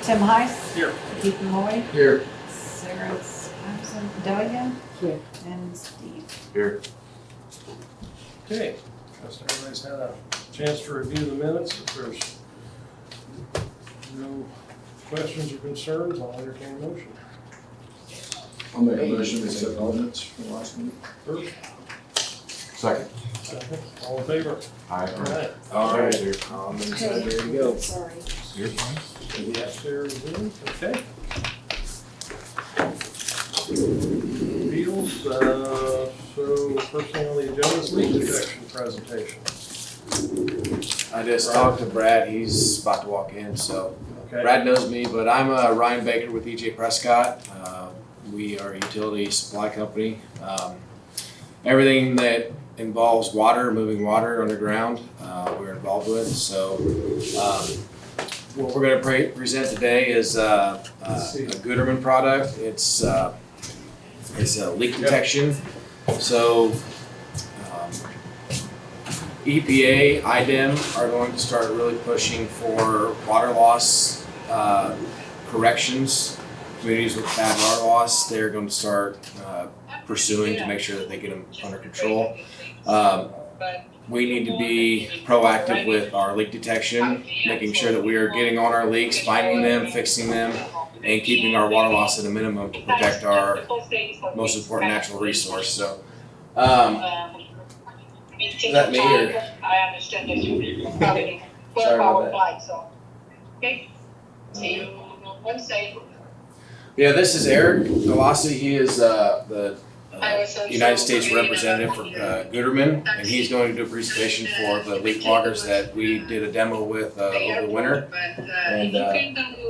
Tim Heiss. Here. Ethan Lloyd. Here. Sarah's absent. Delia. Here. And Steve. Here. Okay, trust everybody's had a chance to review the minutes. If there's no questions or concerns, I'll entertain a motion. I'll make a motion to accept all minutes from last meeting. First, Second. second, all in favor? Aye. Alright. All right, there. Ready to go. Sorry. You're fine. Yeah, Sarah's in, okay. Beals, so first thing on the agenda is leak detection presentation. I just talked to Brad, he's about to walk in, so Okay. Brad knows me, but I'm Ryan Baker with E.J. Prescott. We are a utility supply company. Everything that involves water, moving water underground, we're involved with. So what we're going to present today is a Gooderman product. It's a leak detection. So EPA, IDEM are going to start really pushing for water loss corrections. Communities with bad water loss, they're going to start pursuing to make sure that they get them under control. We need to be proactive with our leak detection, making sure that we are getting on our leaks, finding them, fixing them, and keeping our water loss at a minimum to protect our most important natural resource. So, is that me or? I understand that you probably Sorry about that. flight, so, okay, see you Wednesday. Yeah, this is Eric Galassi. He is the United States representative for Gooderman, and he's going to do a presentation for the leak loggers that we did a demo with over the winter. And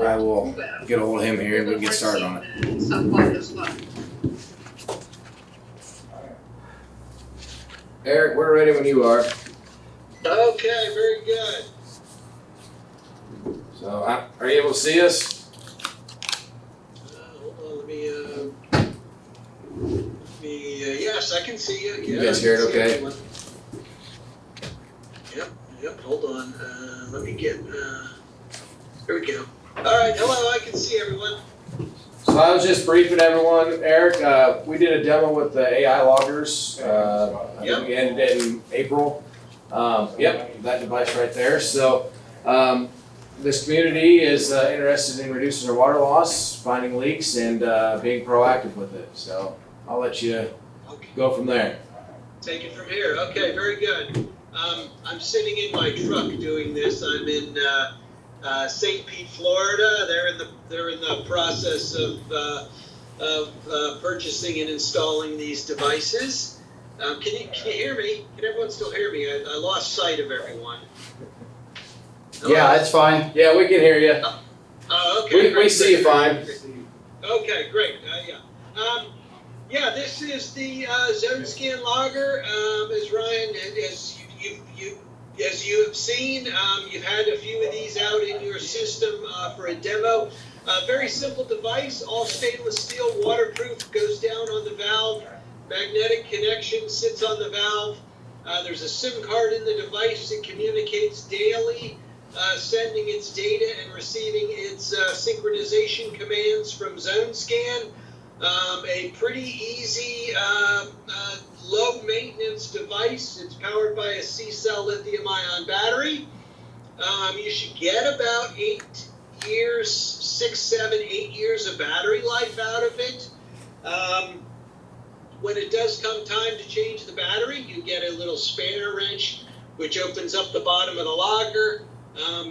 I will get a hold of him here and we can get started on it. Eric, we're ready when you are. Okay, very good. So, are you able to see us? Hold on, yes, I can see you. You guys hear it okay? Yep, hold on. Let me get, here we go. All right, hello, I can see everyone. So I was just briefing everyone, Eric. We did a demo with the AI loggers. I think we ended it in April. Yep, that device right there. So this community is interested in reducing their water loss, finding leaks, and being proactive with it. So I'll let you go from there. Take it from here. Okay, very good. I'm sitting in my truck doing this. I'm in St. Pete, Florida. They're in the process of purchasing and installing these devices. Can you hear me? Can everyone still hear me? I lost sight of everyone. Hello? Yeah, it's fine. Yeah, we can hear you. Okay. We see you fine. Okay, great. This is the zone scan logger. As Ryan, as you have seen, you've had a few of these out in your system for a demo. Very simple device, all stainless steel, waterproof, goes down on the valve. Magnetic connection sits on the valve. There's a SIM card in the device. It communicates daily, sending its data and receiving its synchronization commands from Zone Scan. A pretty easy, low maintenance device. It's powered by a C-cell lithium ion battery. You should get about 8 years, 6, 7, 8 years of battery life out of it. When it does come time to change the battery, you get a little spanner wrench, which opens up the bottom of the logger.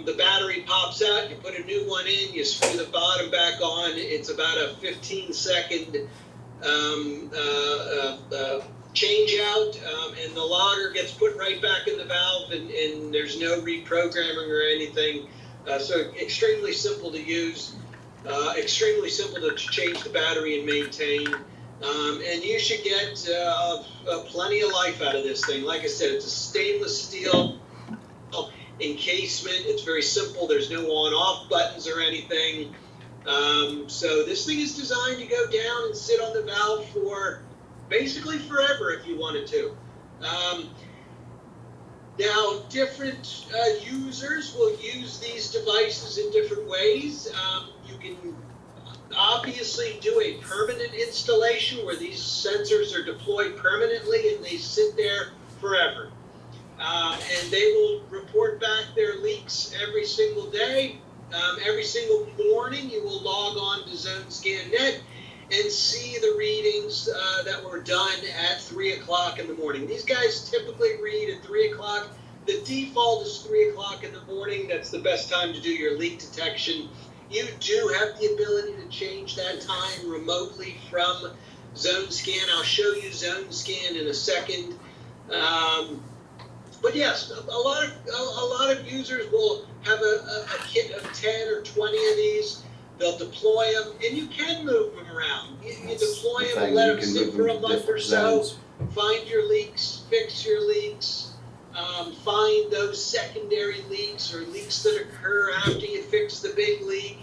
The battery pops out, you put a new one in, you screw the bottom back on. It's about a 15-second change out, and the logger gets put right back in the valve, and there's no reprogramming or anything. So extremely simple to use, extremely simple to change the battery and maintain. And you should get plenty of life out of this thing. Like I said, it's a stainless steel encasement. It's very simple. There's no on-off buttons or anything. So this thing is designed to go down and sit on the valve for basically forever if you wanted to. Now, different users will use these devices in different ways. You can obviously do a permanent installation where these sensors are deployed permanently and they sit there forever. And they will report back their leaks every single day. Every single morning, you will log on to ZoneScan.net and see the readings that were done at 3 o'clock in the morning. These guys typically read at 3 o'clock. The default is 3 o'clock in the morning. That's the best time to do your leak detection. You do have the ability to change that time remotely from ZoneScan. I'll show you ZoneScan in a second. But yes, a lot of users will have a kit of 10 or 20 of these. They'll deploy them, and you can move them around. You deploy them and let them sit for a month or so, find your leaks, fix your leaks, find those secondary leaks or leaks that occur after you fix the big leak.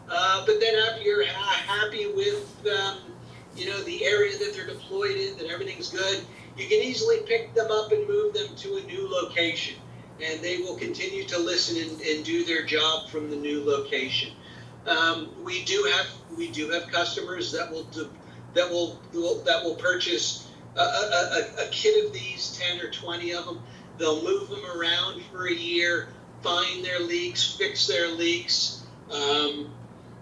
But then after you're happy with the area that they're deployed in, that everything's good, you can easily pick them up and move them to a new location, and they will continue to listen and do their job from the new location. We do have customers that will purchase a kit of these, 10 or 20 of them. They'll move them around for a year, find their leaks, fix their leaks,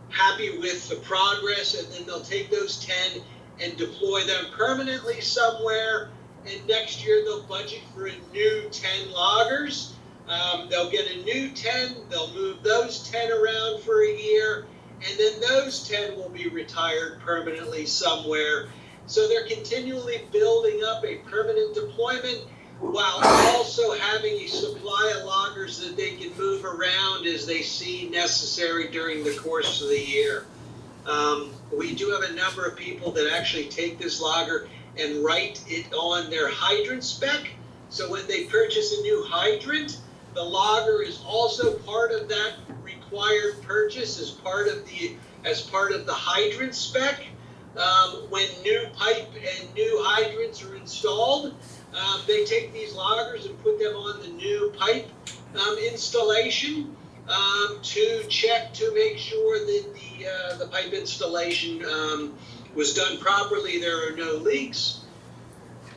happy with the progress, and then they'll take those 10 and deploy them permanently somewhere. And next year they'll budget for a new 10 loggers. They'll get a new 10, they'll move those 10 around for a year, and then those 10 will be retired permanently somewhere. So they're continually building up a permanent deployment while also having a supply of loggers that they can move around as they see necessary during the course of the year. We do have a number of people that actually take this logger and write it on their hydrant spec. So when they purchase a new hydrant, the logger is also part of that required purchase as part of the hydrant spec. When new pipe and new hydrants are installed, they take these loggers and put them on the new pipe installation to check to make sure that the pipe installation was done properly. There are no leaks.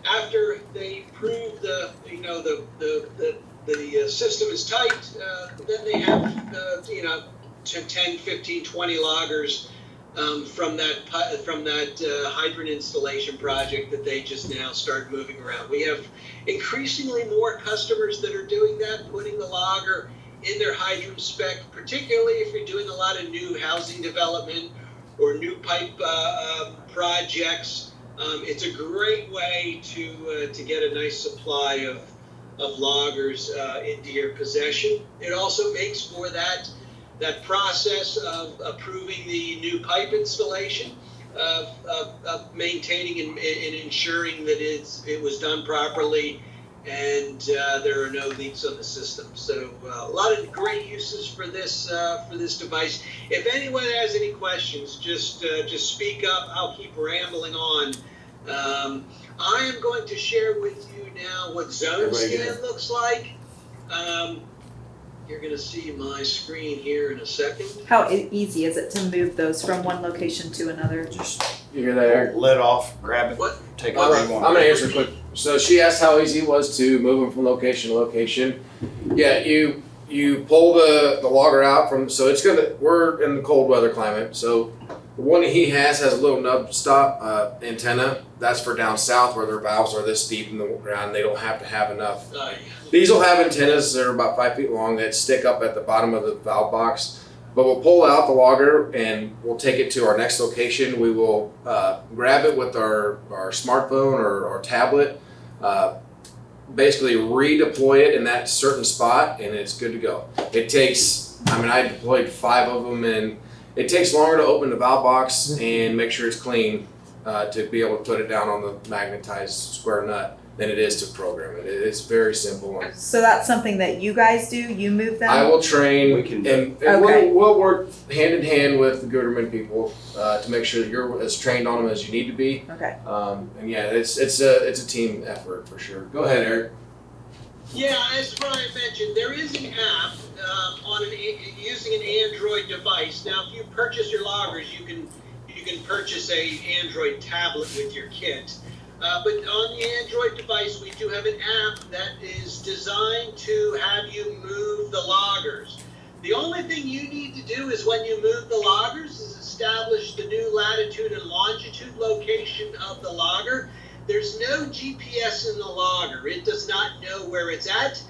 After they prove the system is tight, then they have 10, 15, 20 loggers from that hydrant installation project that they just now start moving around. We have increasingly more customers that are doing that, putting the logger in their hydrant spec, particularly if you're doing a lot of new housing development or new pipe projects. It's a great way to get a nice supply of loggers into your possession. It also makes for that process of approving the new pipe installation, of maintaining and ensuring that it was done properly and there are no leaks on the system. So a lot of great uses for this device. If anyone has any questions, just speak up. I'll keep rambling on. I am going to share with you now what ZoneScan looks like. You're going to see my screen here in a second. How easy is it to move those from one location to another? You hear that, Eric? Let off, grab it, What? take I'm whatever you want. gonna answer quick. So she asked how easy it was to move them from location to location. Yeah, you pull the logger out from, so we're in the cold weather climate, so the one that he has a little nub stop antenna. That's for down south where their valves are this deep in the ground. They don't have to have enough. These will have antennas that are about 5 feet long that stick up at the bottom of the valve box. But we'll pull out the logger and we'll take it to our next location. We will grab it with our smartphone or our tablet, basically redeploy it in that certain spot, and it's good to go. It takes, I deployed 5 of them, and it takes longer to open the valve box and make sure it's clean to be able to put it down on the magnetized square nut than it is to program it. It's very simple. So that's something that you guys do? You move them? I will train, We can do and Okay. we'll work hand in hand with the Gooderman people to make sure that you're as trained on them as you need to be. Okay. And yeah, it's a team effort for sure. Go ahead, Eric. Yeah, as Brian mentioned, there is an app using an Android device. Now, if you purchase your loggers, you can purchase a Android tablet with your kit. But on the Android device, we do have an app that is designed to have you move the loggers. The only thing you need to do is when you move the loggers is establish the new latitude and longitude location of the logger. There's no GPS in the logger. It does not know where it's at.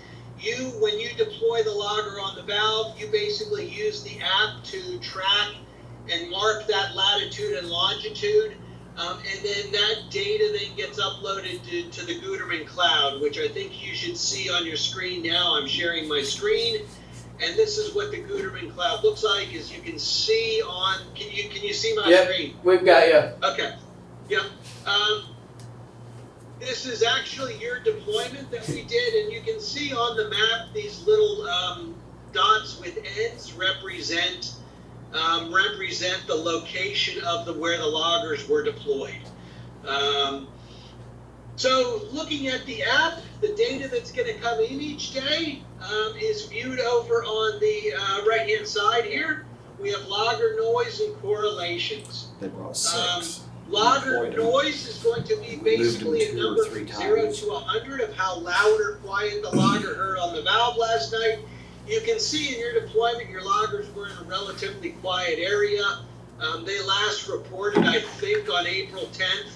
When you deploy the logger on the valve, you basically use the app to track and mark that latitude and longitude. And then that data then gets uploaded to the Guterman cloud, which I think you should see on your screen now. I'm sharing my screen. And this is what the Guterman cloud looks like. As you can see on, can you see my screen? We've got you. Okay. Yep. This is actually your deployment that we did, and you can see on the map these little dots with ends represent the location of where the loggers were deployed. So looking at the app, the data that's going to come in each day is viewed over on the right-hand side here. We have logger noise and correlations. They brought 6. Logger Deployed them. noise is going to be basically a Moved them 2 or number 3 from 0 times. to 100 of how loud or quiet the logger heard on the valve last night. You can see in your deployment, your loggers were in a relatively quiet area. They last reported, I think, on April 10th.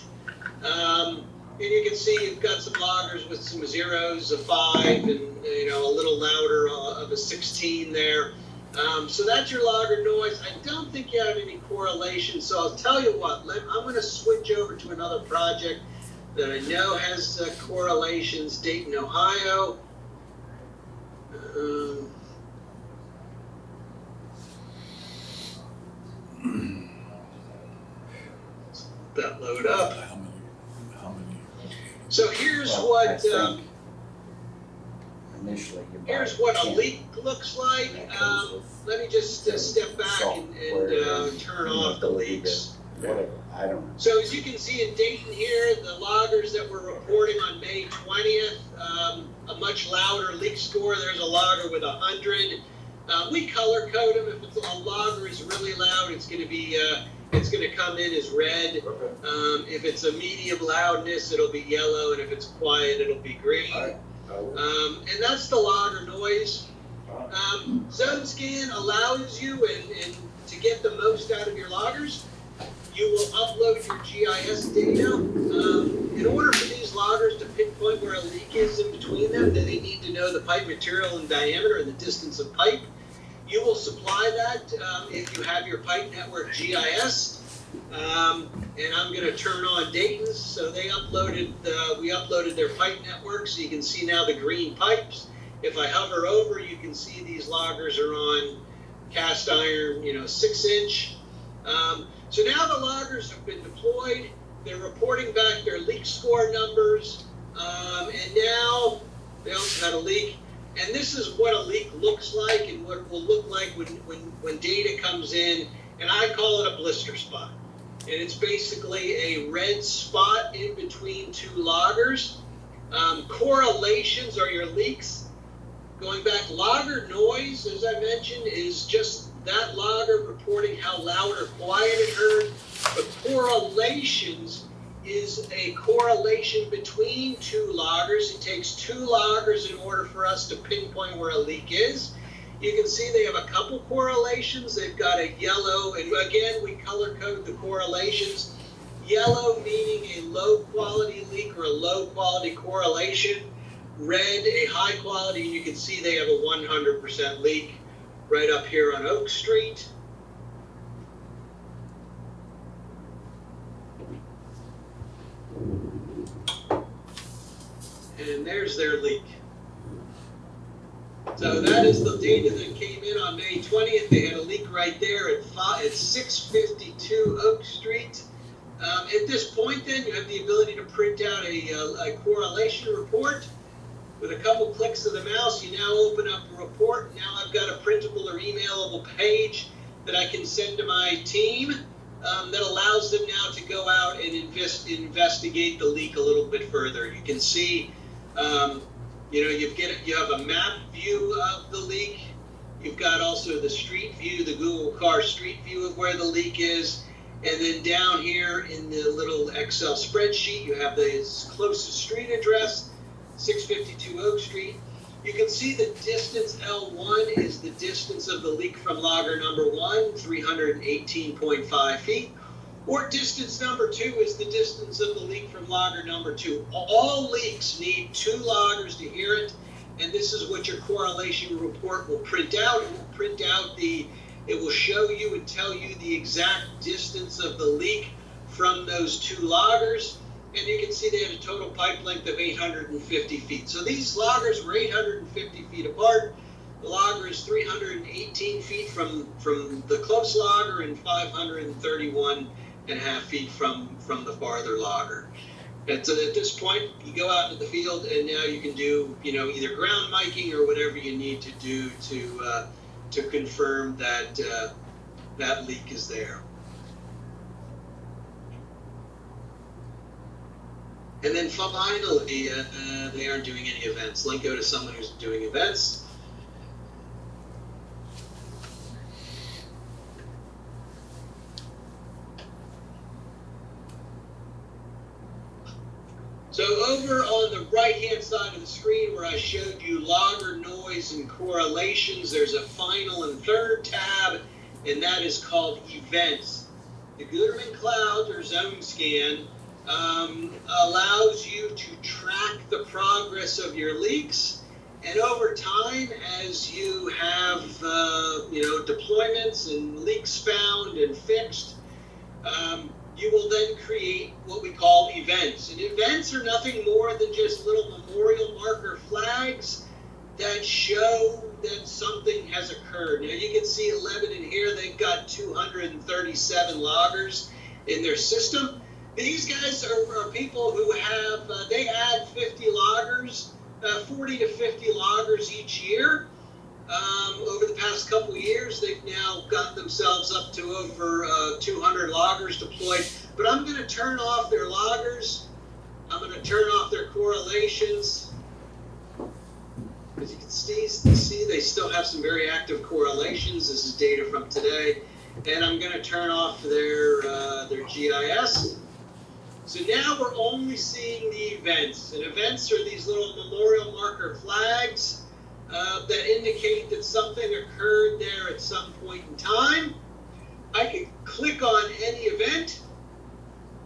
And you can see you've got some loggers with some zeros, a 5, and a little louder of a 16 there. So that's your logger noise. I don't think you have any correlation. So I'll tell you what, I'm going to switch over to another project that I know has correlations. Dayton, Ohio. That load up. How many? So here's Well, what I think initially you here's might what a can't- leak looks like. that comes with Let me just step back and turn off the leaks. Whatever, I don't know. So as you can see in Dayton here, the loggers that were reporting on May 20th, a much louder leak score. There's a logger with 100. We color code them. If it's a logger is really loud, it's going to come in as red. If it's a medium loudness, it'll be yellow, and if it's quiet, it'll be green. And that's the logger noise. Zone scan allows you and to get the most out of your loggers. You will upload your GIS data. In order for these loggers to pinpoint where a leak is in between them, then they need to know the pipe material and diameter and the distance of pipe. You will supply that if you have your pipe network GIS. And I'm going to turn on Dayton's. So we uploaded their pipe network, so you can see now the green pipes. If I hover over, you can see these loggers are on cast iron, 6-inch. So now the loggers have been deployed. They're reporting back their leak score numbers, and now they also had a leak. And this is what a leak looks like, and what it will look like when data comes in. And I call it a blister spot. And it's basically a red spot in between 2 loggers. Correlations are your leaks. Going back, logger noise, as I mentioned, is just that logger reporting how loud or quiet it heard. But correlations is a correlation between 2 loggers. It takes 2 loggers in order for us to pinpoint where a leak is. You can see they have a couple correlations. They've got a yellow, and again, we color code the correlations. Yellow meaning a low quality leak or a low quality correlation. Red, a high quality, and you can see they have a 100% leak right up here on Oak Street. And there's their leak. So that is the data that came in on May 20th. They had a leak right there at 652 Oak Street. At this point then, you have the ability to print out a correlation report. With a couple clicks of the mouse, you now open up a report. Now I've got a printable or emailable page that I can send to my team that allows them now to go out and investigate the leak a little bit further. You can see, You have a map view of the leak. You've got also the street view, the Google car street view of where the leak is. And then down here in the little Excel spreadsheet, you have the closest street address, 652 Oak Street. You can see the distance L1 is the distance of the leak from logger number 1, 318.5 feet. Or distance number 2 is the distance of the leak from logger number 2. All leaks need 2 loggers to hear it, and this is what your correlation report will print out. It will print out it will show you and tell you the exact distance of the leak from those 2 loggers, and you can see they had a total pipe length of 850 feet. So these loggers were 850 feet apart. The logger is 318 feet from the close logger and 531.5 feet from the farther logger. And so at this point, you go out into the field, and now you can do, either ground miking or whatever you need to do to confirm that that leak is there. And then finally, they aren't doing any events. Link go to someone who's doing events. So over on the right-hand side of the screen where I showed you logger noise and correlations, there's a final and third tab, and that is called events. The Guterman Cloud or Zone Scan allows you to track the progress of your leaks, and over time, as you have deployments and leaks found and fixed, you will then create what we call events. And events are nothing more than just little memorial marker flags that show that something has occurred. Now you can see 11 in here. They've got 237 loggers in their system. These guys are people who have, they add 50 loggers, 40 to 50 loggers each year. Over the past couple years, they've now got themselves up to over 200 loggers deployed. But I'm going to turn off their loggers. I'm going to turn off their correlations. As you can see, they still have some very active correlations. This is data from today. And I'm going to turn off their GIS. So now we're only seeing the events. And events are these little memorial marker flags that indicate that something occurred there at some point in time. I can click on any event,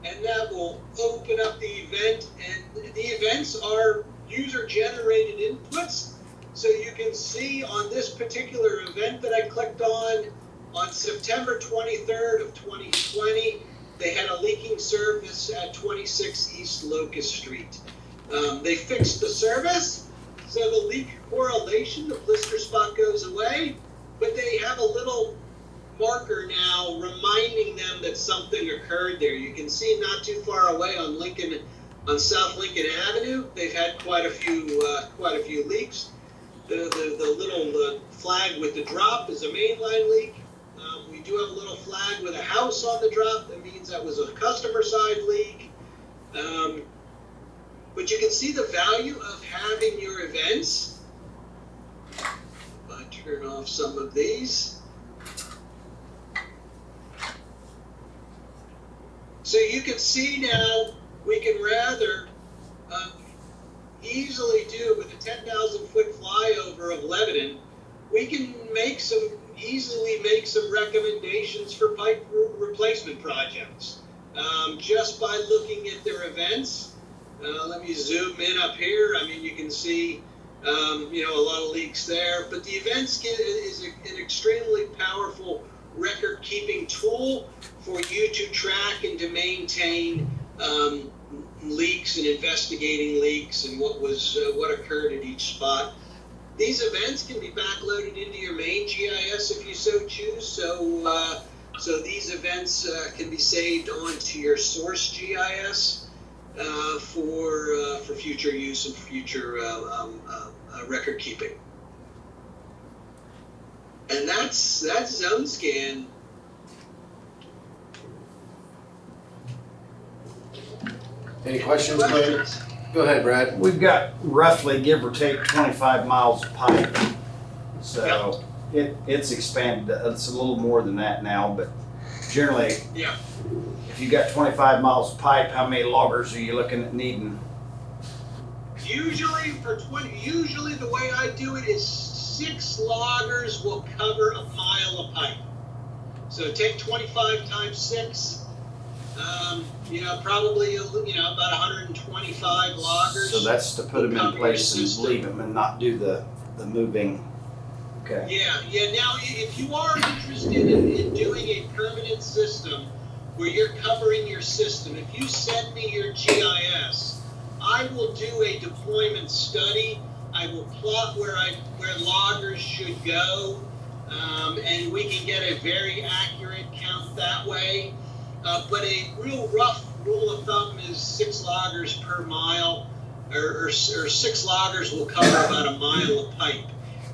and that will open up the event. And the events are user-generated inputs. So you can see on this particular event that I clicked on September 23rd of 2020, they had a leaking service at 26 East Locust Street. They fixed the service. So the leak correlation, the blister spot goes away, but they have a little marker now reminding them that something occurred there. You can see not too far away on South Lincoln Avenue, they've had quite a few leaks. The little flag with the drop is a mainline leak. We do have a little flag with a house on the drop. That means that was a customer side leak. But you can see the value of having your events. If I turn off some of these. So you can see now we can rather easily do with a 10,000 foot flyover of Lebanon, we can easily make some recommendations for pipe replacement projects just by looking at their events. Let me zoom in up here. I mean, you can see, a lot of leaks there. But the events is an extremely powerful record-keeping tool for you to track and to maintain leaks and investigating leaks and what occurred at each spot. These events can be backloaded into your main GIS if you so choose. So these events can be saved onto your source GIS. For future use and future record keeping. And that's Zone Scan. Any questions, Claire? Go ahead, Brad. We've got roughly, give or take, 25 miles of pipe. So it's expanded. It's a little more than that now, but generally, Yeah. if you got 25 miles of pipe, how many loggers are you looking at needing? Usually usually the way I do it is 6 loggers will cover a mile of pipe. So take 25 times 6, probably, about 125 loggers. So that's to put them in place and leave them and not do the moving. Okay. Yeah. Now, if you are interested in doing a permanent system where you're covering your system, if you send me your GIS, I will do a deployment study. I will plot where loggers should go, and we can get a very accurate count that way. But a real rough rule of thumb is 6 loggers per mile, or 6 loggers will cover about a mile of pipe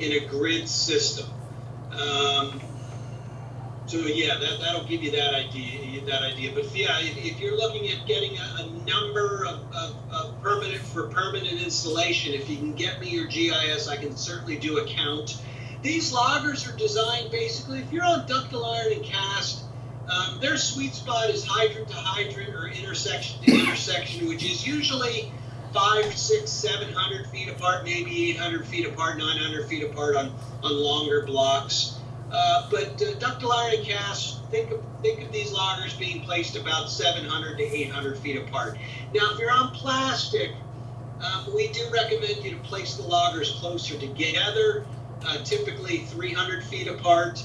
in a grid system. So yeah, that'll give you that idea. But yeah, if you're looking at getting a number of permanent installation, if you can get me your GIS, I can certainly do a count. These loggers are designed basically, if you're on ductile iron and cast, their sweet spot is hydrant to hydrant or intersection to intersection, which is usually 500, 600, 700 feet apart, maybe 800 feet apart, 900 feet apart on longer blocks. But ductile iron and cast, think of these loggers being placed about 700 to 800 feet apart. Now, if you're on plastic, we do recommend you to place the loggers closer together, typically 300 feet apart.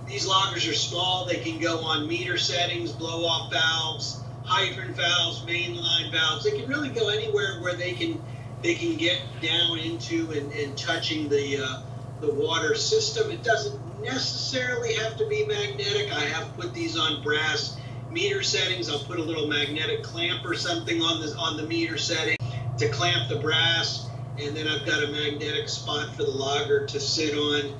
These loggers are small. They can go on meter settings, blow-off valves, hydrant valves, mainline valves. They can really go anywhere where they can get down into and touching the water system. It doesn't necessarily have to be magnetic. I have put these on brass meter settings. I'll put a little magnetic clamp or something on the meter setting to clamp the brass, and then I've got a magnetic spot for the logger to sit on.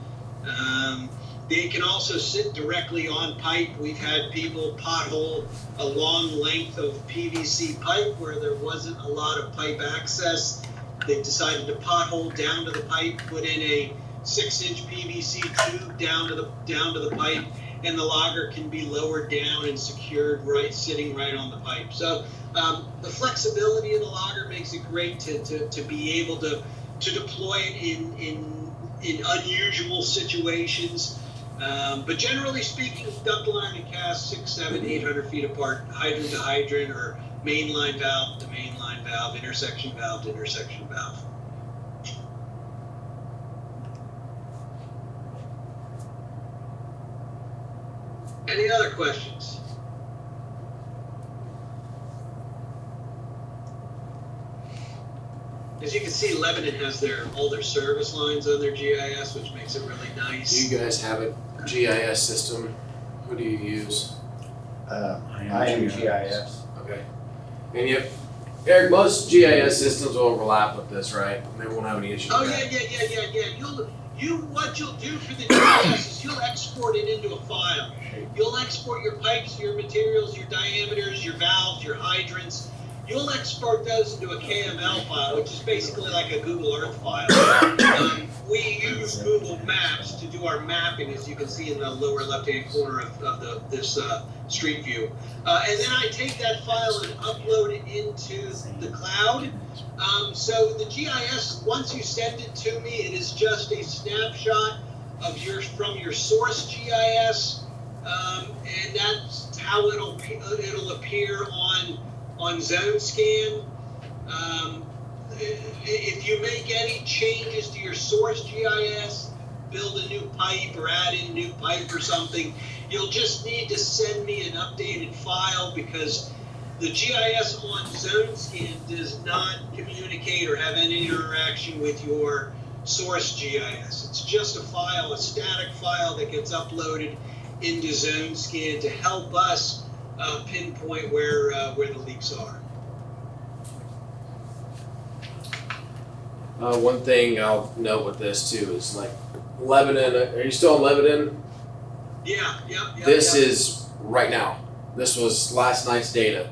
They can also sit directly on pipe. We've had people pothole a long length of PVC pipe where there wasn't a lot of pipe access. They've decided to pothole down to the pipe, put in a 6-inch PVC tube down to the pipe, and the logger can be lowered down and secured sitting right on the pipe. So the flexibility of the logger makes it great to be able to deploy it in unusual situations. But generally speaking, ductile iron and cast 600, 700, 800 feet apart, hydrant to hydrant, or mainline valve to mainline valve, intersection valve to intersection valve. Any other questions? As you can see, Lebanon has all their service lines on their GIS, which makes it really nice. Do you guys have a GIS system? Who do you use? I am GIS. Okay. And Eric, most GIS systems will overlap with this, right? They won't have any issues Oh with yeah. that. What you'll do for the GIS is you'll export it into a file. You'll export your pipes, your materials, your diameters, your valves, your hydrants. You'll export those into a KML file, which is basically like a Google Earth file. We use Google Maps to do our mapping, as you can see in the lower left-hand corner of this street view. And then I take that file and upload it into the cloud. So the GIS, once you send it to me, it is just a snapshot of from your source GIS, and that's how it'll appear on Zone Scan. If you make any changes to your source GIS, build a new pipe or add in new pipe or something, you'll just need to send me an updated file, because the GIS on Zone Scan does not communicate or have any interaction with your source GIS. It's just a file, a static file that gets uploaded into Zone Scan to help us pinpoint where the leaks are. One thing I'll note with this too is like Lebanon. Are you still in Lebanon? Yeah. This is right now. This was last night's data.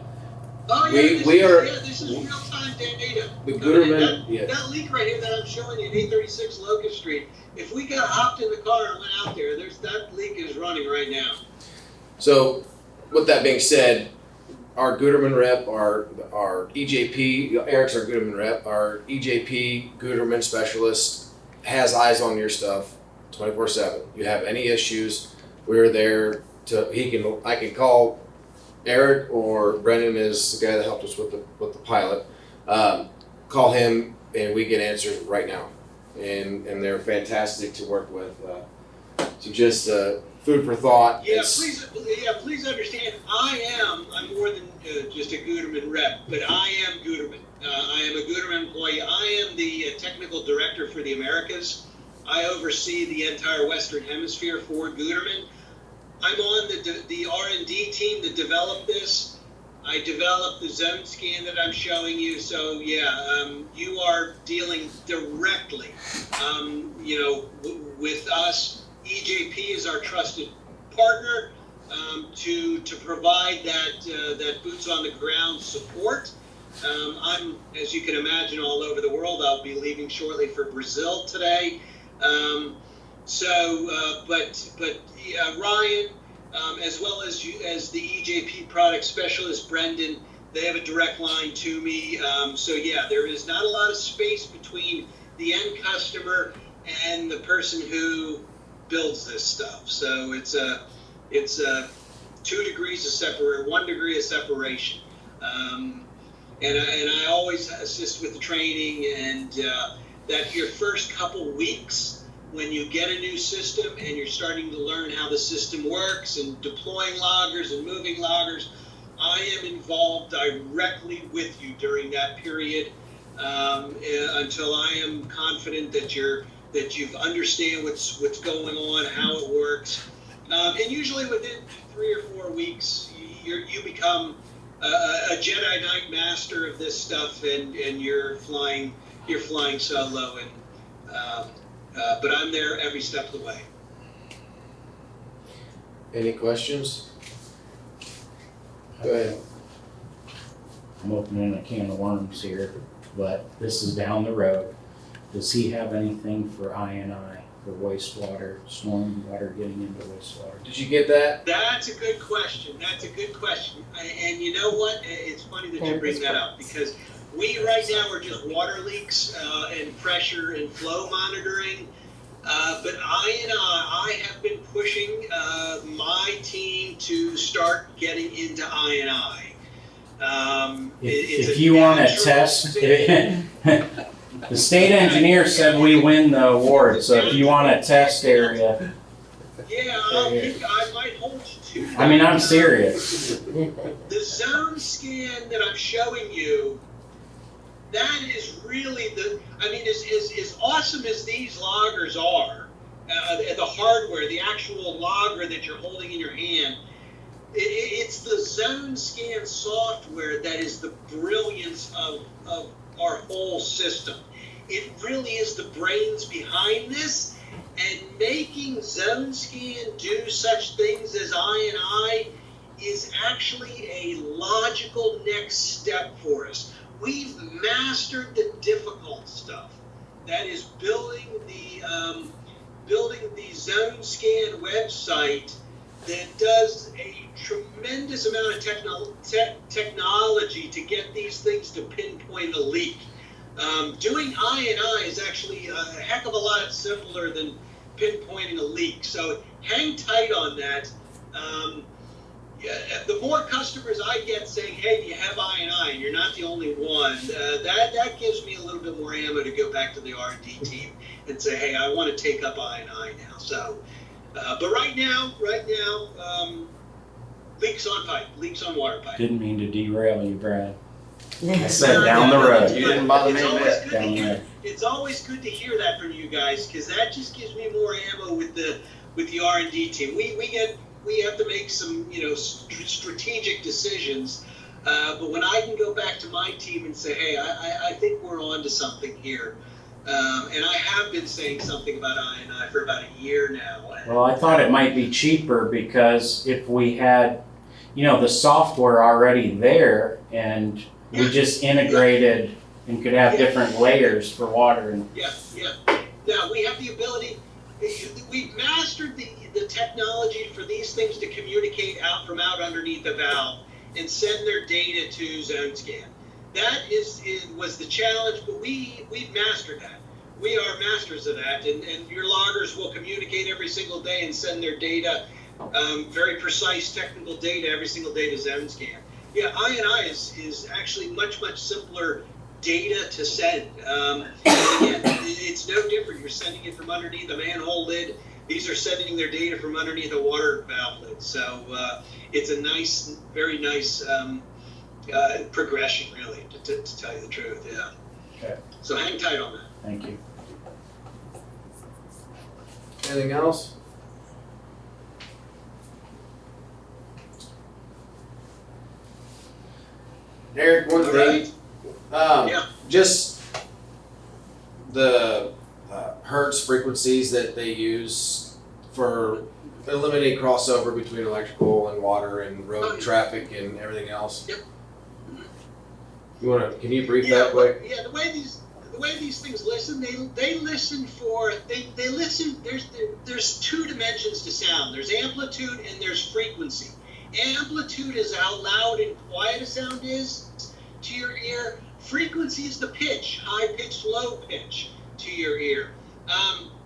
Oh, yeah, this is real-time data. The Gooderman, yeah. That leak right here that I'm showing you, 836 Locust Street, if we got hopped in the car and went out there, that leak is running right now. So, with that being said, our Gooderman rep, our EJP, Eric's our Gooderman rep, our EJP Gooderman specialist has eyes on your stuff 24/7. You have any issues, we're there I can call Eric, or Brendan is the guy that helped us with the pilot. Call him and we get answers right now. And they're fantastic to work with. So just food for thought. Yeah, please understand, I'm more than just a Gooderman rep, but I am Gooderman. I am a Gooderman employee. I am the technical director for the Americas. I oversee the entire Western Hemisphere for Gooderman. I'm on the R&D team that developed this. I developed the zone scan that I'm showing you. So yeah, you are dealing directly, with us. EJP is our trusted partner to provide that boots on the ground support. I'm, as you can imagine, all over the world. I'll be leaving shortly for Brazil today. Ryan, as well as the EJP product specialist, Brendan, they have a direct line to me. There is not a lot of space between the end customer and the person who builds this stuff. So it's 2 degrees of separation, 1 degree of separation. And I always assist with the training, and that your first couple weeks, when you get a new system and you're starting to learn how the system works and deploying loggers and moving loggers, I am involved directly with you during that period until I am confident that you understand what's going on, how it works, and usually within 3 or 4 weeks, you become a Jedi Knight master of this stuff, and you're flying solo, and but I'm there every step of the way. Any questions? Go ahead. I'm opening a can of worms here, but this is down the road. Does he have anything for I&I, for wastewater, storm water getting into wastewater? Did you get that? That's a good question. And you know what? It's funny that you bring that up, because we right now are just water leaks and pressure and flow monitoring. But I have been pushing my team to start getting into I&I. If you want to test, the state engineer said we win the award, so if you want a test area. Yeah, I might hold you to that. I mean, I'm serious. The zone scan that I'm showing you, that is really as awesome as these loggers are, the hardware, the actual logger that you're holding in your hand, it's the zone scan software that is the brilliance of our whole system. It really is the brains behind this, and making zone scan do such things as I&I is actually a logical next step for us. We've mastered the difficult stuff. That is building the zone scan website that does a tremendous amount of technology to get these things to pinpoint a leak. Doing I&I is actually a heck of a lot simpler than pinpointing a leak. So hang tight on that. The more customers I get saying, "Hey, do you have I&I?" and you're not the only one, that gives me a little bit more ammo to go back to the R&D team and say, "Hey, I want to take up I&I now." So, but right now, leaks on pipe, leaks on water pipe. Didn't mean to derail you, Brad. I said down the road. You didn't bother me a bit. Down there. It's always good to hear that from you guys, because that just gives me more ammo with the R&D team. We have to make some strategic decisions, but when I can go back to my team and say, "Hey, I think we're on to something here," and I have been saying something about I&I for about a year now. Well, I thought it might be cheaper, because if the software already there, and we just integrated and could have different layers for water and. Yeah. Now, we have the ability, we've mastered the technology for these things to communicate out from out underneath the valve and send their data to ZoneScan. That was the challenge, but we've mastered that. We are masters of that, and your loggers will communicate every single day and send their data, very precise technical data every single day to ZoneScan. Yeah, I&I is actually much simpler data to send. And again, it's no different. You're sending it from underneath a manhole lid. These are sending their data from underneath a water valve lid. So it's a nice, very nice progression, really, to tell you the truth. Yeah. Okay. So hang tight on that. Thank you. Anything else? Eric, one All thing, right. Yeah. just the hertz frequencies that they use for eliminating crossover between electrical and water and road traffic and everything else. Yep. Can you brief that quick? Yeah, the way these things listen, they listen for they listen. There's two dimensions to sound. There's amplitude and there's frequency. Amplitude is how loud and quiet a sound is to your ear. Frequency is the pitch, high pitch, low pitch to your ear.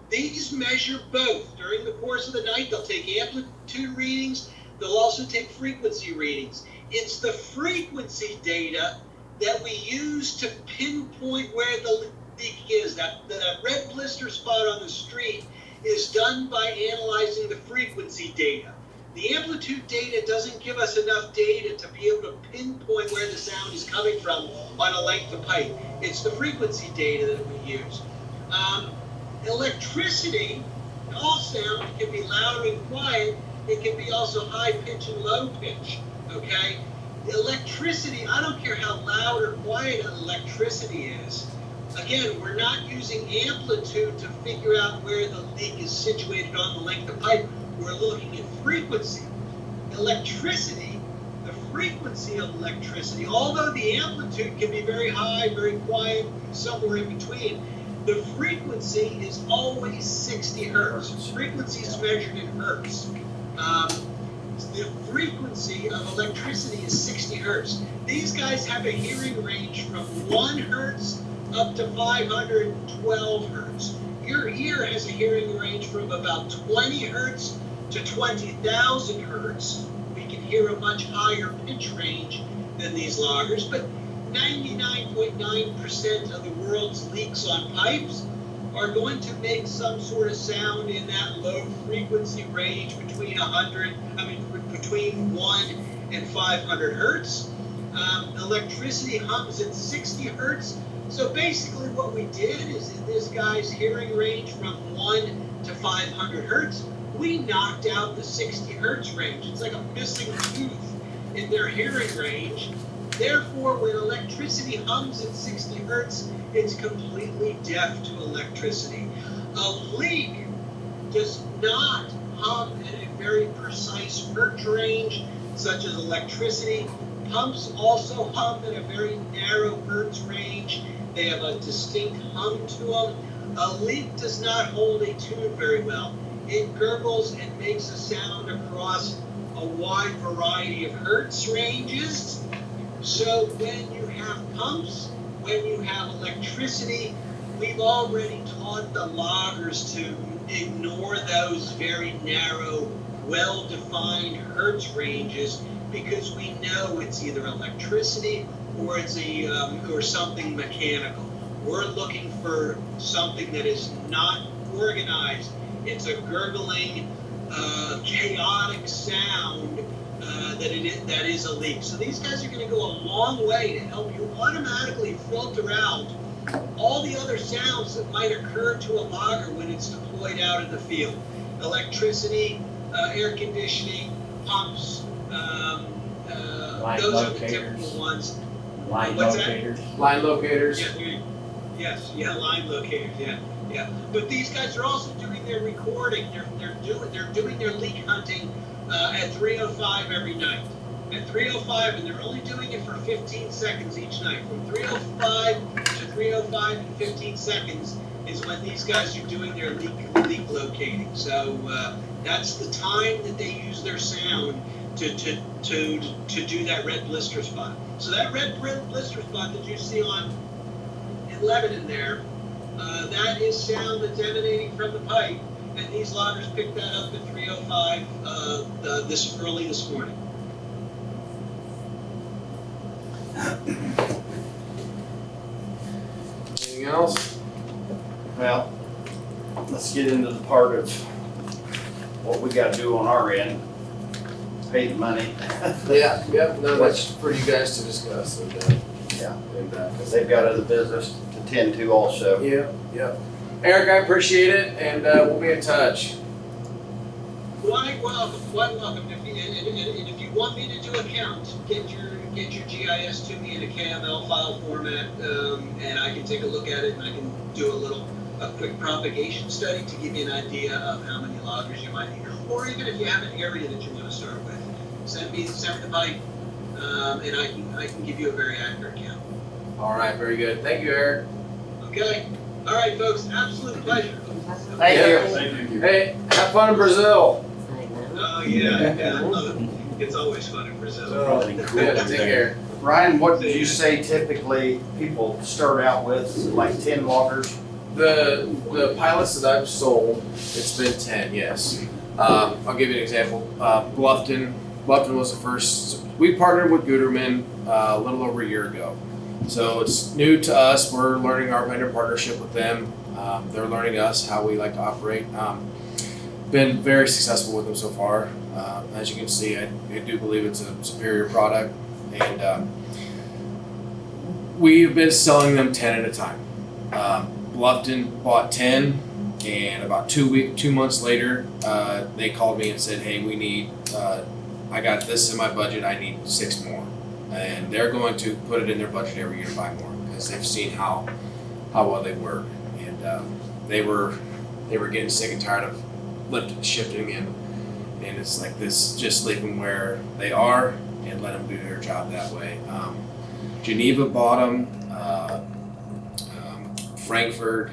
These measure both. During the course of the night, they'll take amplitude readings. They'll also take frequency readings. It's the frequency data that we use to pinpoint where the leak is. That red blister spot on the street is done by analyzing the frequency data. The amplitude data doesn't give us enough data to be able to pinpoint where the sound is coming from on a length of pipe. It's the frequency data that we use. Electricity, all sound can be loud and quiet. It can be also high pitch and low pitch, okay? Electricity, I don't care how loud or quiet electricity is. Again, we're not using amplitude to figure out where the leak is situated on the length of pipe. We're looking at frequency. Electricity, the frequency of electricity, although the amplitude can be very high, very quiet, somewhere in between, the frequency is always 60 hertz. Frequency is measured in hertz. The frequency of electricity is 60 hertz. These guys have a hearing range from 1 hertz up to 512 hertz. Your ear has a hearing range from about 20 hertz to 20,000 hertz. We can hear a much higher pitch range than these loggers, but 99.9% of the world's leaks on pipes are going to make some sort of sound in that low frequency range between 1 and 500 hertz. Electricity hums at 60 hertz. So basically what we did is in this guy's hearing range from 1 to 500 hertz, we knocked out the 60 hertz range. It's like a missing tooth in their hearing range. Therefore, when electricity hums at 60 hertz, it's completely deaf to electricity. A leak does not hum at a very precise hertz range, such as electricity. Pumps also hum at a very narrow hertz range. They have a distinct hum to them. A leak does not hold a tune very well. It gurgles and makes a sound across a wide variety of hertz ranges. So when you have pumps, when you have electricity, we've already taught the loggers to ignore those very narrow, well-defined hertz ranges because we know it's either electricity or it's or something mechanical. We're looking for something that is not organized. It's a gurgling, chaotic sound that is a leak. So these guys are going to go a long way to help you automatically filter out all the other sounds that might occur to a logger when it's deployed out in the field. Electricity, air conditioning, pumps, Line those locators. are the typical ones. Line What's that? locators. Line locators. Yeah, line locators, yeah. But these guys are also doing their recording. They're doing their leak hunting at 3:05 every night. At 3:05, and they're only doing it for 15 seconds each night. From 3:05 to 3:05 and 15 seconds is when these guys are doing their leak locating. So that's the time that they use their sound to do that red blister spot. So that red blister spot that you see on in Lebanon there, that is sound that's emanating from the pipe, and these loggers picked that up at 3:05 this morning. Anything else? Well, let's get into the part of what we gotta do on our end. Pay the money. Yeah, no, that's for you guys to discuss and, Yeah. and, Because they've got other business to tend to also. yeah. Eric, I appreciate it, and we'll be in touch. Quite welcome, quite welcome. And if you want me to do a count, get your GIS to me in a KML file format, and I can take a look at it, and I can do a quick propagation study to give you an idea of how many loggers you might need, or even if you have an area that you want to start with, send me the pipe, and I can give you a very accurate count. All right, very good. Thank you, Eric. Okay. All right, folks. Absolute pleasure. Thank Yeah. you. Thank you. Hey, have fun in Brazil. Oh yeah, I love it. It's always fun in Brazil. Yeah, take care. Ryan, what did you say typically people start out with, like 10 loggers? The pilots that I've sold, it's been 10, yes. I'll give you an example. Bluffton was the first. We partnered with Guterman a little over a year ago. So it's new to us. We're learning our vendor partnership with them. They're learning us how we like to operate. Been very successful with them so far. As you can see, I do believe it's a superior product, and we've been selling them 10 at a time. Bluffton bought 10, and about 2 months later, they called me and said, "Hey, we need. I got this in my budget. I need 6 more." And they're going to put it in their budget every year to buy more because they've seen how well they work, and they were getting sick and tired of lifting, shifting, and it's like this. Just leave them where they are and let them do their job that way. Geneva bought them, Frankfurt,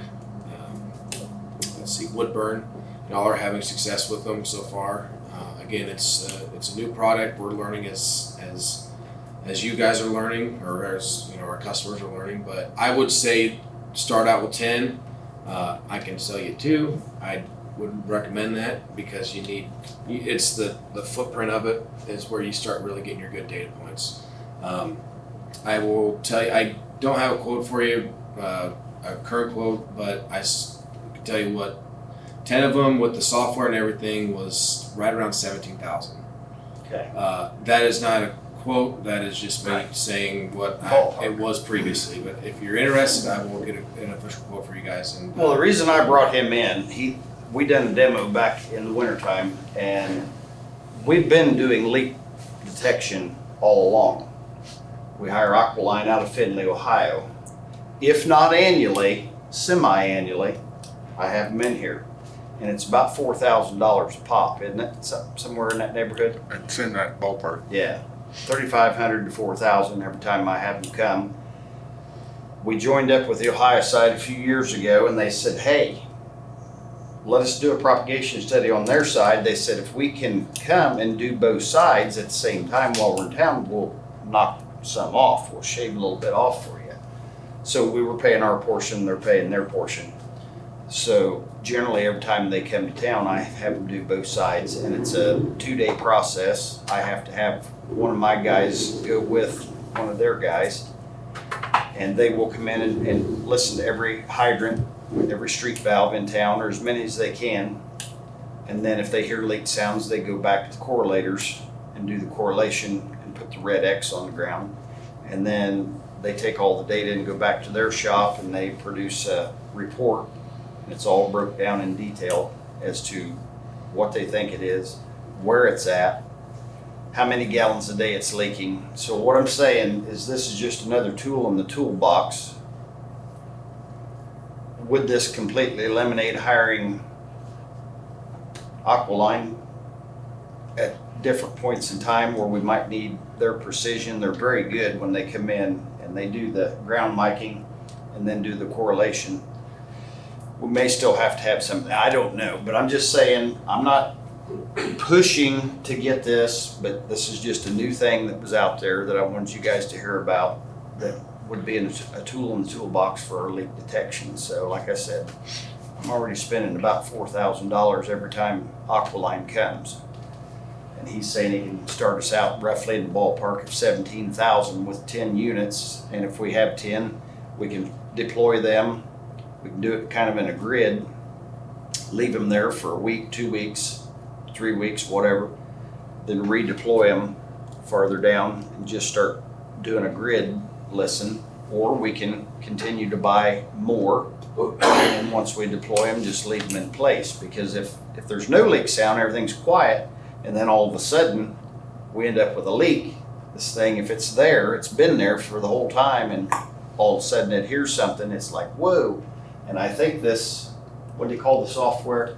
let's see, Woodburn. Y'all are having success with them so far. Again, it's a new product. We're learning as you guys are learning, or as our customers are learning. But I would say start out with 10. I can sell you 2. I would recommend that because it's the footprint of it is where you start really getting your good data points. I will tell you, I don't have a quote for you, a current quote, but I can tell you what, 10 of them with the software and everything was right around 17,000. Okay. That is not a quote, that is just me saying what it was previously. But if you're interested, I will get an official quote for you guys. And Well, the reason I brought him in, we done a demo back in the wintertime, and we've been doing leak detection all along. We hire Aqualine out of Findlay, Ohio. If not annually, semi-annually, I have them in here. And it's about $4,000 a pop, isn't it? Somewhere in that neighborhood? It's in that ballpark. Yeah, $3,500 to $4,000 every time I have them come. We joined up with the Ohio side a few years ago, and they said, "Hey, let us do a propagation study on their side." They said, "If we can come and do both sides at the same time while we're in town, we'll knock some off. We'll shave a little bit off for you." So we were paying our portion, they're paying their portion. So generally, every time they come to town, I have them do both sides, and it's a 2-day process. I have to have one of my guys go with one of their guys, and they will come in and listen to every hydrant, every street valve in town, or as many as they can. And then if they hear leak sounds, they go back to the correlators and do the correlation and put the red X on the ground. And then they take all the data and go back to their shop, and they produce a report. It's all broke down in detail as to what they think it is, where it's at, how many gallons a day it's leaking. So what I'm saying is this is just another tool in the toolbox. Would this completely eliminate hiring Aqualine? different points in time where we might need their precision. They're very good when they come in and they do the ground miking and then do the correlation. We may still have to have something, I don't know, but I'm just saying, I'm not pushing to get this, but this is just a new thing that was out there that I wanted you guys to hear about that would be a tool in the toolbox for our leak detection. So like I said, I'm already spending about $4,000 every time Aqualine comes. And he's saying he can start us out roughly in the ballpark of 17,000 with 10 units. And if we have 10, we can deploy them. We can do it kind of in a grid, leave them there for a week, 2 weeks, 3 weeks, whatever, then redeploy them farther down and just start doing a grid listen. Or we can continue to buy more, and once we deploy them, just leave them in place. Because if there's no leak sound, everything's quiet, and then all of a sudden we end up with a leak, this thing, if it's there, it's been there for the whole time, and all of a sudden it hears something, it's like, whoa. And I think this, what do you call the software?